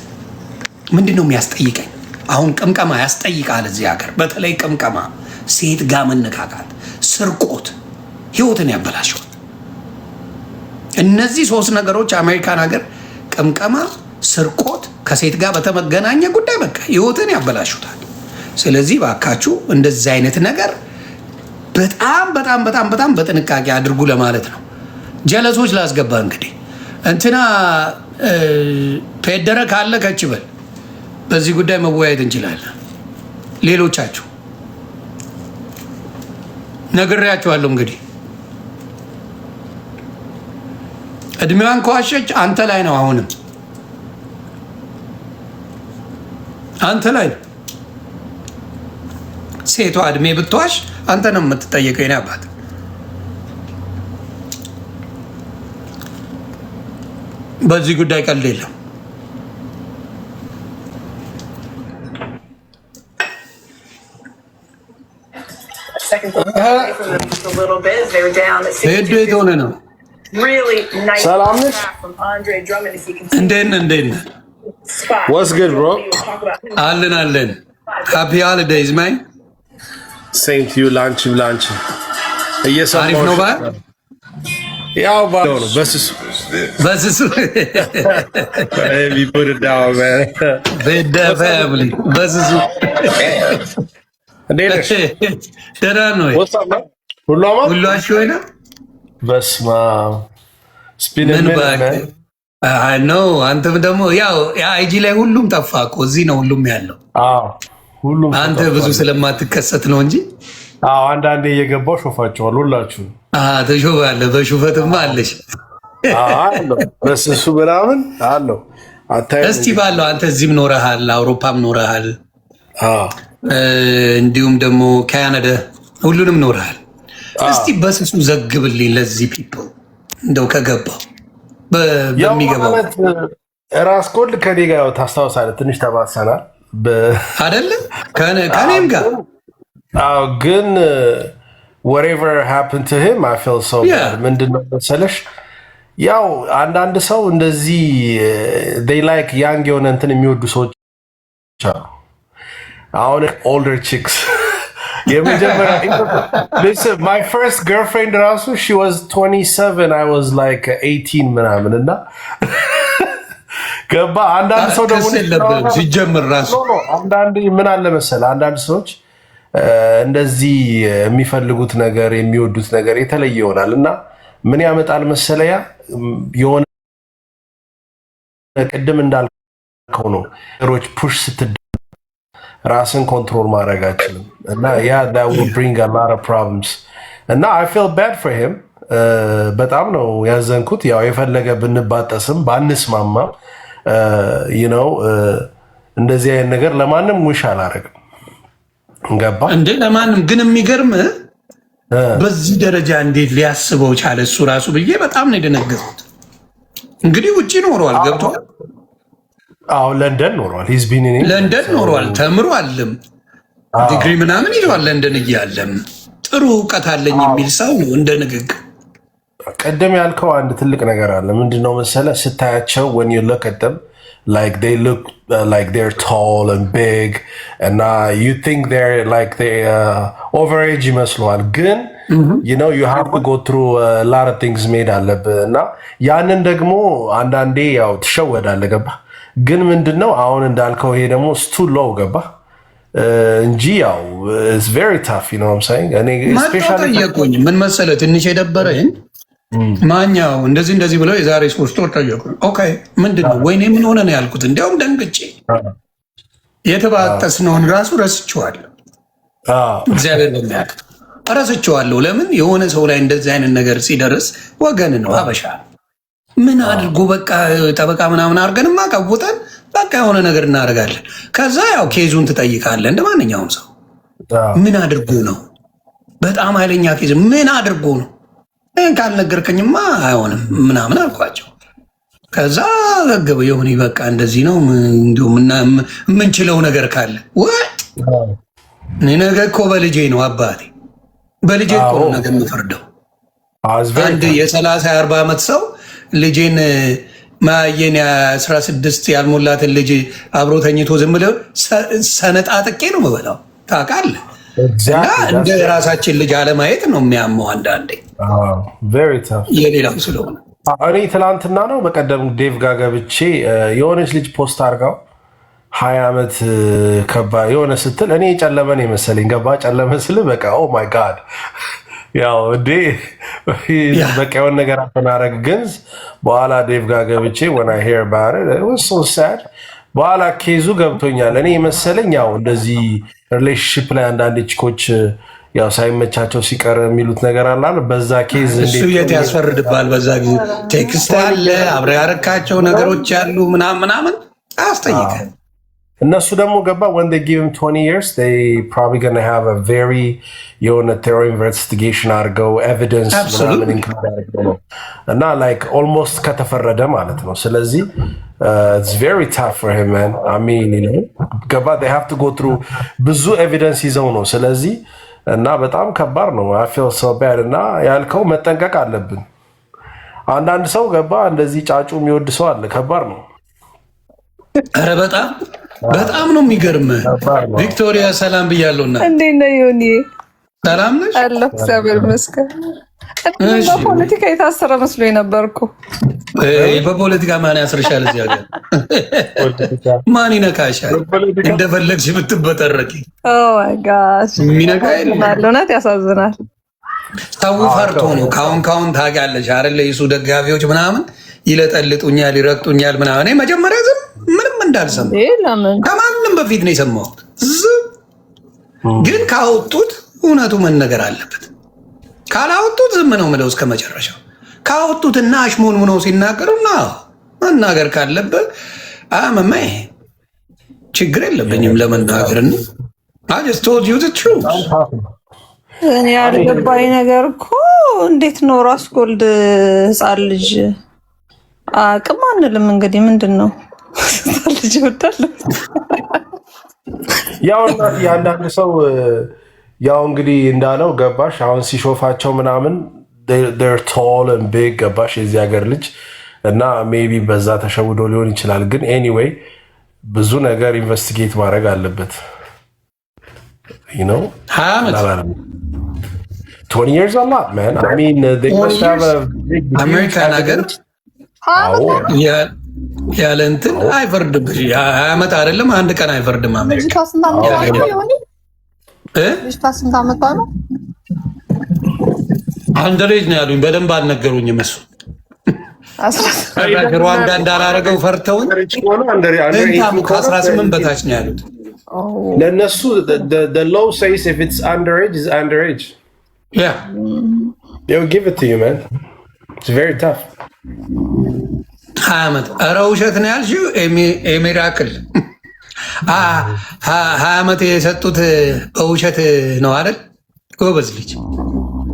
ምንድን ነው የሚያስጠይቀኝ? አሁን ቅምቀማ ያስጠይቃል እዚህ ሀገር፣ በተለይ ቅምቀማ፣ ሴት ጋር መነካካት፣ ስርቆት ህይወትን ያበላሸዋል። እነዚህ 3 ነገሮች አሜሪካን ሀገር ቅምቀማ፣ ስርቆት፣ ከሴት ጋር በተመገናኘ ጉዳይ በቃ ህይወትን ያበላሹታል። ስለዚህ ባካችሁ እንደዚህ አይነት ነገር በጣም በጣም በጣም በጣም በጥንቃቄ አድርጉ ለማለት ነው። ጀለሶች ላስገባ እንግዲህ እንትና ፔደረ ካለ ከችበል በዚህ ጉዳይ መወያየት እንችላለን። ሌሎቻችሁ ነግሬያችኋለሁ። እንግዲህ እድሜዋን ከዋሸች አንተ ላይ ነው። አሁንም አንተ ላይ ነው። ሴቷ እድሜ ብትዋሽ አንተ ነው የምትጠየቀው። የኔ አባት በዚህ ጉዳይ ቀልድ የለም። ሄዶ የት ሆነ ነው really nice Salam. track from Andre Drummond if you can እንዴት spot. What's good, bro? We'll talk about him. አለን ሃፒ ሃሊዴይዝ ማን Same to you, lunch. አሪፍ ነው ባል ያው ባለው ነው በስሱ you put it down, man. ቤደ ፋሚሊ በስሱ እንዴት ደህና ነው What's up, man? ሁሉ አሽወይና በስማ ስፒን ምን ምን ባክ አይ ኖ አንተም ደግሞ ያው አይጂ ላይ ሁሉም ጠፋ እኮ እዚህ ነው ሁሉም ያለው ሁሉም አንተ ብዙ ስለማትከሰት ነው እንጂ አንዳንዴ እየገባው ሾፋቸዋል ሁላችሁ ተሾፋለህ በሹፈትማ አለሽ በስሱ ምናምን አለው እስቲ ባለው አንተ እዚህም ኖረሃል አውሮፓም ኖረሃል እንዲሁም ደግሞ ካናዳ ሁሉንም ኖረሃል እስቲ በስሱ ዘግብልኝ ለዚህ ፒፕል እንደው ከገባው በሚገባው ራስ ኮልድ ከኔ ጋር ታስታውሳለህ ትንሽ ተባሰናል አይደለ ከኔም ጋር ግን whatever happened to him I feel so bad ምንድነው መሰለሽ ያው አንዳንድ ሰው እንደዚህ they like young የሆነ እንትን የሚወዱ ሰዎች አሁን older chicks የመጀመሪያ listen my first girlfriend ራሱ she was 27 I was like 18 ምናምን እና ገባ አንዳንድ ሰው ደግሞ ሲጀምር ራሱ አንዳንድ ምን አለ መሰለህ አንዳንድ ሰዎች እንደዚህ የሚፈልጉት ነገር የሚወዱት ነገር የተለየ ይሆናል እና ምን ያመጣል መሰለያ የሆነ ቅድም እንዳልከው ነው ነገሮች ፑሽ ስትደረግ ራስን ኮንትሮል ማድረግ አይችልም እና ያ that will bring a lot of problems እና I feel bad for him በጣም ነው ያዘንኩት ያው የፈለገ ብንባጠስም ባንስማማም you know እንደዚህ አይነት ነገር ለማንም ውሽ አላረግም ገባ እንዴ ለማንም ግን የሚገርም በዚህ ደረጃ እንዴት ሊያስበው ቻለ እሱ ራሱ ብዬ በጣም ነው የደነገጥኩት እንግዲህ ውጪ ኖሯል ገብቷል ለንደን ኖሯል ለንደን ኖሯል ተምሯልም ዲግሪ ምናምን ይዟል ለንደን እያለም ጥሩ እውቀት አለኝ የሚል ሰው ነው እንደ ንግግር ቀደም ያልከው አንድ ትልቅ ነገር አለ ምንድነው መሰለህ ስታያቸው when you look at them like they look like they're tall and big and you think they're like they overage ይመስላል ግን you know you have to go through a lot of things made አለብህ እና ያንን ደግሞ አንዳንዴ ያው ትሸወዳለህ ገባ ግን ምንድነው አሁን እንዳልከው ይሄ ደግሞ too low ገባ እንጂ ያው it's very tough you know what I'm saying እኔ especially ጠየቁኝ ምን መሰለህ ትንሽ የደበረኝ ማኛው እንደዚህ ብለው የዛሬ 3 ወር ጠየቁኝ ኦኬ ምንድነው ወይኔ ምን ሆነ ነው ያልኩት እንዲያውም ደንግጬ የተባጠስነውን ራሱ ረስቼዋለሁ እግዚአብሔር በሚያውቅ ረስቼዋለሁ ለምን የሆነ ሰው ላይ እንደዚህ አይነት ነገር ሲደርስ ወገን ነው አበሻ ምን አድርጎ በቃ ጠበቃ ምናምን አድርገንማ ቀውጠን በቃ የሆነ ነገር እናደርጋለን ከዛ ያው ኬዙን ትጠይቃለህ እንደማንኛውም ሰው ምን አድርጎ ነው በጣም ኃይለኛ ኬዝ ምን አድርጎ ነው ካልነገርከኝማ አይሆንም ምናምን አልኳቸው ከዛ ዘገበ የሆነ በቃ እንደዚህ ነው እንዲሁም የምንችለው ነገር ካለ እኔ ነገ እኮ በልጄ ነው አባቴ በልጄ እኮ ነው ነገ የምፈርደው አንድ የ30-40 ዓመት ሰው ልጄን ማየን 16 ያልሞላትን ልጅ አብሮ ተኝቶ ዝም ብለው ሰነጣጥቄ ነው የምበላው ታውቃለህ እና እንደ ራሳችን ልጅ አለማየት ነው የሚያመው አንዳንዴ የሌላው ስለሆነ እኔ ትላንትና ነው በቀደም ዴቭ ጋር ገብቼ የሆነች ልጅ ፖስት አድርጋው 20 ዓመት ከባ የሆነ ስትል እኔ ጨለመን የመሰለኝ ገባ ጨለመ ስል በቃ ኦ ማይ ጋድ ያው እንዴ በቃ የሆነ ነገር አፈናረግ ግን በኋላ ዴቭ ጋር ገብቼ when I hear about it it was so sad በኋላ ኬዙ ገብቶኛል እኔ መሰለኝ ያው እንደዚህ ሪሌሽንሺፕ ላይ አንዳንድ ቺኮች ያው ሳይመቻቸው ሲቀር የሚሉት ነገር አለ በዛ ኬዝ እሱ የት ያስፈርድባል በዛ ጊዜ ቴክስት አለ አብረው ያረካቸው ነገሮች ያሉ ምናምን አስጠይቀ እነሱ ደግሞ ገባ when they give him 20 years they probably going to have a very የሆነ terror investigation አድርገው evidence ምናምን include አድርገው እና like almost ከተፈረደ ማለት ነው ስለዚህ it's very tough for him man I mean you know ገባ they have to go through ብዙ evidence ይዘው ነው ስለዚህ እና በጣም ከባድ ነው I feel so bad እና ያልከው መጠንቀቅ አለብን አንዳንድ ሰው ገባ እንደዚህ ጫጩ የሚወድ ሰው አለ። ከባድ ነው። ኧረ በጣም ነው የሚገርምህ። ቪክቶሪያ ሰላም ብያለሁና፣ እንዴት ነው ዮኒ? ሰላም ነሽ? አለሁ እግዚአብሔር ይመስገን። በፖለቲካ የታሰረ መስሎኝ ነበርኩ። በፖለቲካ ማን ያስርሻል? እዚህ ሀገር ማን ይነካሻል? እንደፈለግሽ ብትበጠረቂ የሚነካ እውነት ያሳዝናል። ሰው ፈርቶ ነው። ካሁን ታውቂያለሽ አይደለ? የሱ ደጋፊዎች ምናምን ይለጠልጡኛል፣ ይረግጡኛል ምናምን። እኔ መጀመሪያ ዝም ምንም እንዳልሰማ ከማንም በፊት ነው የሰማሁት። ግን ካወጡት እውነቱ መነገር አለበት። ካላወጡት ዝም ነው ምለው እስከ መጨረሻው። ካወጡትና አሽሞን ምነው ሲናገሩና መናገር ካለበት አመማ ችግር የለብኝም ለመናገር። I just told you the truth። እኔ ያልገባኝ ነገር እኮ እንዴት ነው ራስ ጎልድ ህፃን ልጅ አቅም አንልም። እንግዲህ ምንድን ነው ህፃን ልጅ ይወዳል። ያው እናት ያንዳንድ ሰው ያው እንግዲህ እንዳለው ገባሽ። አሁን ሲሾፋቸው ምናምን they're tall and big ገባሽ የዚህ ሀገር ልጅ እና ሜቢ በዛ ተሸውዶ ሊሆን ይችላል። ግን ኤኒዌይ ብዙ ነገር ኢንቨስቲጌት ማድረግ አለበት። you know 20 years a lot man. I mean they must have a big American ሀገር ያለ እንትን አይፈርድም። 20 ዓመት አይደለም አንድ ቀን አይፈርድም። አሜሪካ ስንት ዓመቷ ነው? አንደሬጅ ነው ያሉኝ። በደንብ አልነገሩኝም። እሱ ሩዋንዳ እንዳላረገው ፈርተውን ከ18 በታች ነው ያሉት። ለነሱ the law says if it's underage is underage. Yeah. They'll give it to you man. It's very tough. 20 ዓመት ኧረ ውሸት ነው ያልሽው። ሚራክል 20 ዓመት የሰጡት በውሸት ነው አይደል? ጎበዝ ልጅ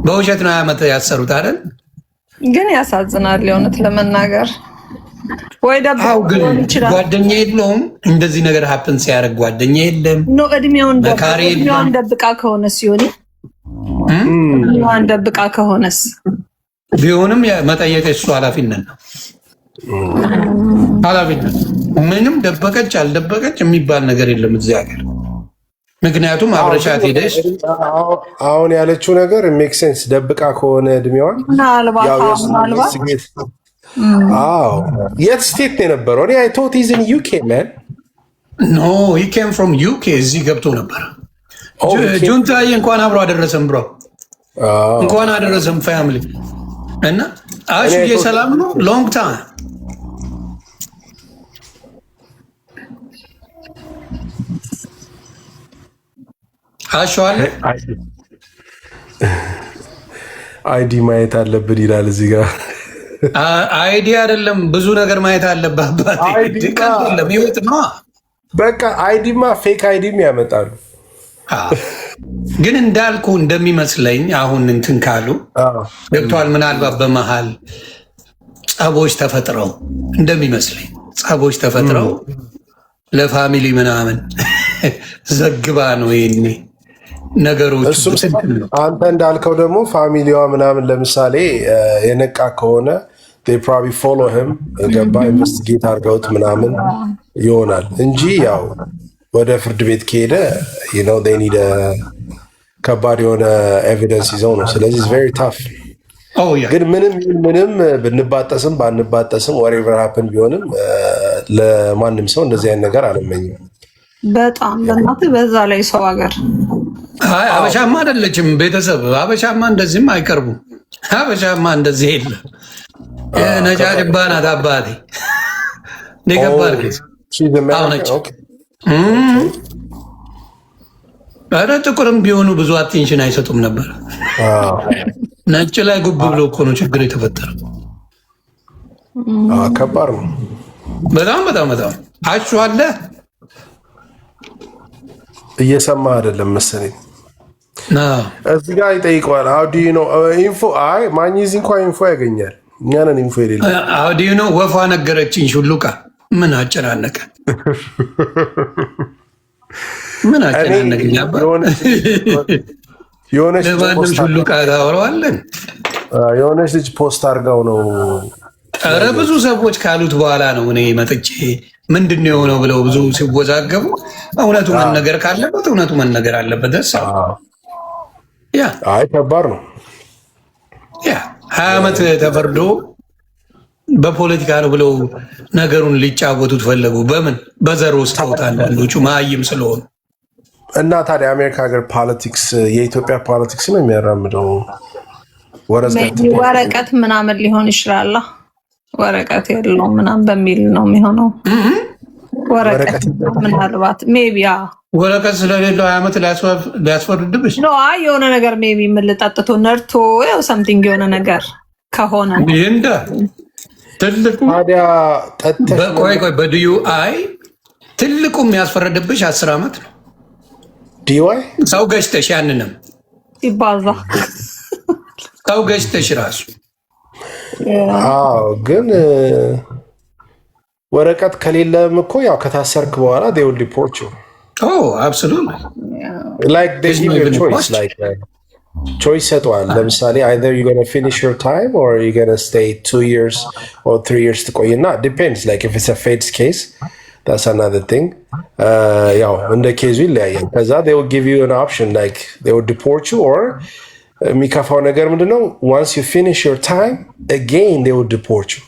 በውሸት ነው 20 ዓመት ያሰሩት አይደል? ግን ያሳዝናል የእውነት ለመናገር። ወይ ደብቆ ይችላል። ጓደኛ የለውም እንደዚህ ነገር ሀፕን ሲያደርግ ጓደኛ የለም። ኖ እድሜውን ደብቃ ከሆነስ ሲሆን ደብቃ ከሆነስ ቢሆንም መጠየቅ እሱ ኃላፊነት ነው። ኃላፊነት ምንም ደበቀች አልደበቀች የሚባል ነገር የለም እዚህ ሀገር። ምክንያቱም አብረሻት ሄደሽ አሁን ያለችው ነገር ሜክ ሴንስ። ደብቃ ከሆነ እድሜዋን ምናልባት የት ስቴት ነው የነበረው? እኔ አይ ቶት ኢዝ ኢን ዩኬ ማን። ኖ ሂ ኬም ፍሮም ዩኬ። እዚህ ገብቶ ነበር። ጁንታዬ እንኳን አብሮ አደረሰም ብሮ እንኳን አደረሰም ፋሚሊ እና አሹ የሰላም ነው ሎንግ ታይም አሸዋለ አይዲ ማየት አለብን ይላል እዚህ ጋር። አይዲ አይደለም ብዙ ነገር ማየት አለብህ አባቴ። አይደለም ይወጥ ነው በቃ። አይዲማ ፌክ አይዲም ያመጣሉ። ግን እንዳልኩ እንደሚመስለኝ አሁን እንትን ካሉ ገብቷል። ምናልባት በመሃል ጸቦች ተፈጥረው እንደሚመስለኝ ጸቦች ተፈጥረው ለፋሚሊ ምናምን ዘግባ ነው ይሄኔ ነገሮች። አንተ እንዳልከው ደግሞ ፋሚሊዋ ምናምን ለምሳሌ የነቃ ከሆነ they probably follow him ገባ ኢንቨስቲጌት አድርገውት ምናምን ይሆናል እንጂ ያው ወደ ፍርድ ቤት ከሄደ you know they need a ከባድ የሆነ ኤቪደንስ ይዘው ነው። ስለዚህ it's very tough። ግን ምንም ብንባጠስም ባንባጠስም whatever happen ቢሆንም ለማንም ሰው እንደዚህ አይነት ነገር አልመኝም። በጣም በእናትህ በዛ ላይ ሰው ሀገር አበሻማ አይደለችም ቤተሰብ። አበሻማ እንደዚህም አይቀርቡም። አበሻማ እንደዚህ የለም። ነጫጭባ ናት አባቴ። ገባር ኧረ ጥቁርም ቢሆኑ ብዙ አቴንሽን አይሰጡም ነበር። ነጭ ላይ ጉብ ብሎ እኮ ነው ችግር የተፈጠረው። ከባድ ነው በጣም በጣም በጣም። አለ እየሰማ አይደለም መሰለኝ። እዚህ ጋር ይጠይቀዋል። አውዲ ነው ኢንፎ። አይ ማግኘት እንኳን ኢንፎ ያገኛል። እኛ ነን ኢንፎ የሌለ። አውዲ ነው ወፏ ነገረችኝ። ሹሉቃ ምን አጨናነቀ? ምን አጨናነቀኝ? አባ የሆነች ሹሉቃ ታወራዋለን። የሆነች ልጅ ፖስት አድርጋው ነው። ኧረ ብዙ ሰዎች ካሉት በኋላ ነው እኔ መጥቼ ምንድን ነው የሆነው ብለው ብዙ ሲወዛገቡ፣ እውነቱ መነገር ካለበት እውነቱ መነገር አለበት። ደስ ያ አይ ከባድ ነው። ያ 20 ዓመት ተፈርዶ በፖለቲካ ነው ብለው ነገሩን ሊጫወቱት ፈለጉ። በምን በዘር ውስጥ አንዳንዶቹ መሀይም ስለሆኑ እና ታዲያ አሜሪካ ሀገር ፖለቲክስ የኢትዮጵያ ፖለቲክስ ነው የሚያራምደው። ወረቀት ምናምን ሊሆን ይችላል። ወረቀት የለውም ምናምን በሚል ነው የሚሆነው። ወረቀት ምናልባት ሜቢ ወረቀት ስለሌለው 20 ዓመት ሊያስፈርድብሽ ነው። የሆነ ነገር ሜቢ የምልጠጥቶ ነርቶ ያው ሰምቲንግ የሆነ ነገር ከሆነ ይንዳ ትልቁ ታዲያ ጠጥተሽ ቆይ በዲዩ አይ ትልቁ የሚያስፈረድብሽ 10 ዓመት ነው። ዲዋይ ሰው ገጭተሽ ያንንም ይባዛ ሰው ገጭተሽ ራሱ ግን ወረቀት ከሌለም እኮ ያው ከታሰርክ በኋላ they will deport you. Oh, absolutely. Like they give you a choice. Like choice ሰጥቷል። ለምሳሌ either you're going to finish your time or you're going to stay 2 years or 3 years ትቆይና depends. Like if it's a feds case, that's another thing. ያው እንደ ኬዙ ይለያያል። ከዛ they will give you an option like they will deport you or የሚከፋው ነገር ምንድነው? Once you finish your time, again they will deport you.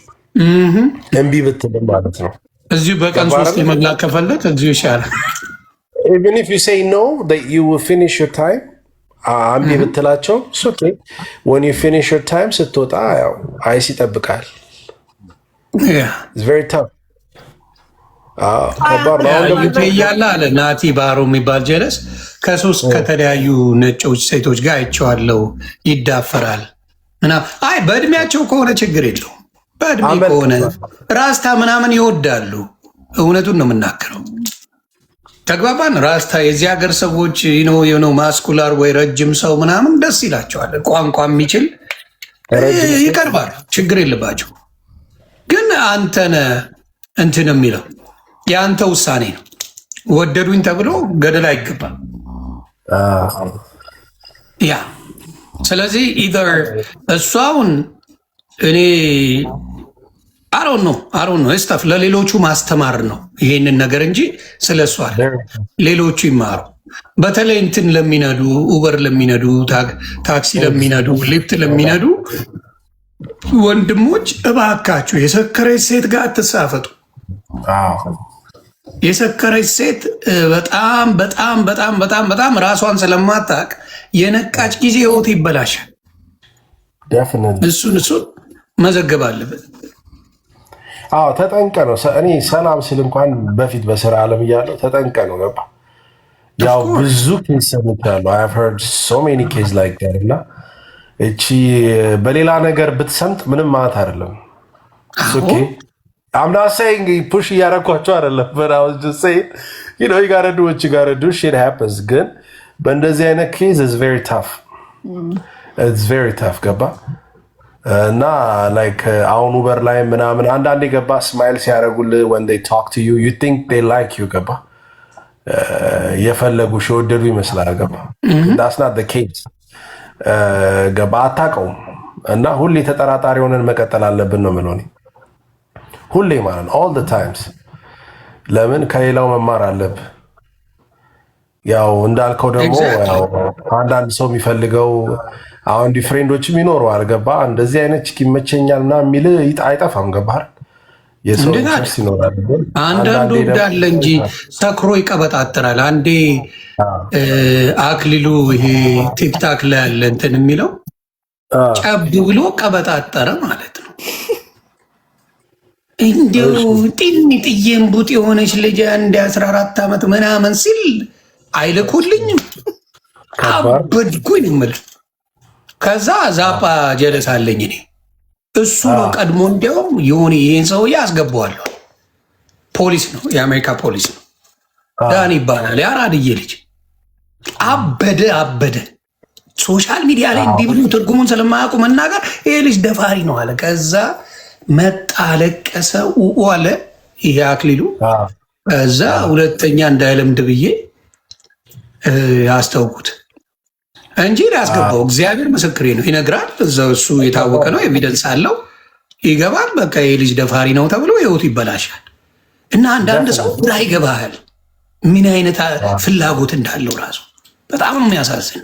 እምቢ ብትልም ማለት ነው። እዚሁ በቀን 3 የመብላት ከፈለክ እዚሁ ይሻላል። Even if you say no, that you will finish your time, እምቢ ብትላቸው it's okay. When you finish your time ስትወጣ ያው አይስ ይጠብቃል። It's very tough. ከባድ ነው። ያለ አለ ናቲ ባሮ የሚባል ጀለስ ከ3 ከተለያዩ ነጮች ሴቶች ጋር አይቼዋለሁ። ይዳፈራል ምናምን። አይ በእድሜያቸው ከሆነ ችግር የለውም። በእድሜ ከሆነ ራስታ ምናምን ይወዳሉ። እውነቱን ነው የምናገረው። ተግባባን። ራስታ የዚህ ሀገር ሰዎች ነው ማስኩላር ወይ ረጅም ሰው ምናምን ደስ ይላቸዋል። ቋንቋ የሚችል ይቀርባል። ችግር የለባቸው። ግን አንተነ እንትን የሚለው የአንተ ውሳኔ ነው። ወደዱኝ ተብሎ ገደል አይገባም። ያ ስለዚህ ኢዘር እሷውን እኔ አሮን ነው ስታፍ ለሌሎቹ ማስተማር ነው ይሄንን ነገር እንጂ ስለሷ ሌሎቹ ይማሩ። በተለይ እንትን ለሚነዱ ኡበር ለሚነዱ ታክሲ ለሚነዱ ሊፍት ለሚነዱ ወንድሞች እባካችሁ የሰከረች ሴት ጋር አትሳፈጡ። የሰከረች ሴት በጣም በጣም በጣም በጣም በጣም ራሷን ስለማታቅ የነቃች ጊዜ ህይወት ይበላሻል። እሱን መዘገብ አለበት። ተጠንቀ ነው። እኔ ሰላም ስል እንኳን በፊት በስራ ዓለም እያለሁ ተጠንቀ ነው ገባ። ያው ብዙ ኬስ ሰምቻለሁ። I have heard so many cases like that እና እቺ በሌላ ነገር ብትሰምጥ ምንም ማለት አይደለም። okay I'm not saying push እያረኳቸው አይደለም, but I was just saying you gotta do what you gotta do. Shit happens. ግን በእንደዚህ አይነት ኬዝ is very tough. It's very tough ገባ እና like አሁን ኡበር ላይ ምናምን አንዳንዴ ገባ ስማይል ሲያደርጉልህ when they talk to you you think they like you ገባ የፈለጉሽ የወደዱ ይመስላል ገባ that's not the case ገባ አታውቀውም እና ሁሌ ተጠራጣሪ ሆነን መቀጠል አለብን ነው የምለው ሁሌ ማለት ነው all the times ለምን ከሌላው መማር አለብህ ያው እንዳልከው ደግሞ ያው አንዳንድ ሰው የሚፈልገው አሁን ዲፍሬንዶችም ይኖረዋል ገባ እንደዚህ አይነት ቺክ ይመቸኛል እና የሚል አይጠፋም ገባ የሰው ኢንተረስት ይኖራል አንዳንዱ እንዳለ እንጂ ሰክሮ ይቀበጣጥራል አንዴ አክሊሉ ይሄ ቲክታክ ላይ ያለ እንትን የሚለው ጨብ ብሎ ቀበጣጠረ ማለት ነው እንዴው ጥዬም ቡጥ የሆነች ልጅ እንደ 14 ዓመት ምናምን ሲል አይልኩልኝም አበድኩኝ ምል ከዛ ዛፓ ጀለሳለኝ እኔ እሱ ነው ቀድሞ እንዲያውም የሆነ ይሄን ሰውዬ አስገባዋለሁ ፖሊስ ነው የአሜሪካ ፖሊስ ነው ዳን ይባላል ያራድዬ ልጅ አበደ ሶሻል ሚዲያ ላይ እንዲህ ብሎ ትርጉሙን ስለማያውቁ መናገር ይሄ ልጅ ደፋሪ ነው አለ ከዛ መጣ ለቀሰ አለ ይሄ አክሊሉ ከዛ ሁለተኛ እንዳይለምድ ብዬ ያስተውኩት እንጂ ሊያስገባው እግዚአብሔር ምስክሬ ነው ይነግራል። እዛው እሱ የታወቀ ነው፣ ኤቪደንስ አለው። ይገባል። በቃ የልጅ ደፋሪ ነው ተብሎ ህይወቱ ይበላሻል። እና አንዳንድ ሰው ግራ ይገባሃል ምን አይነት ፍላጎት እንዳለው ራሱ በጣም ነው የሚያሳዝን።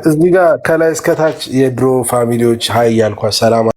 እዚህ ጋር ከላይ እስከታች የድሮ ፋሚሊዎች ሀይ ያልኳት ሰላም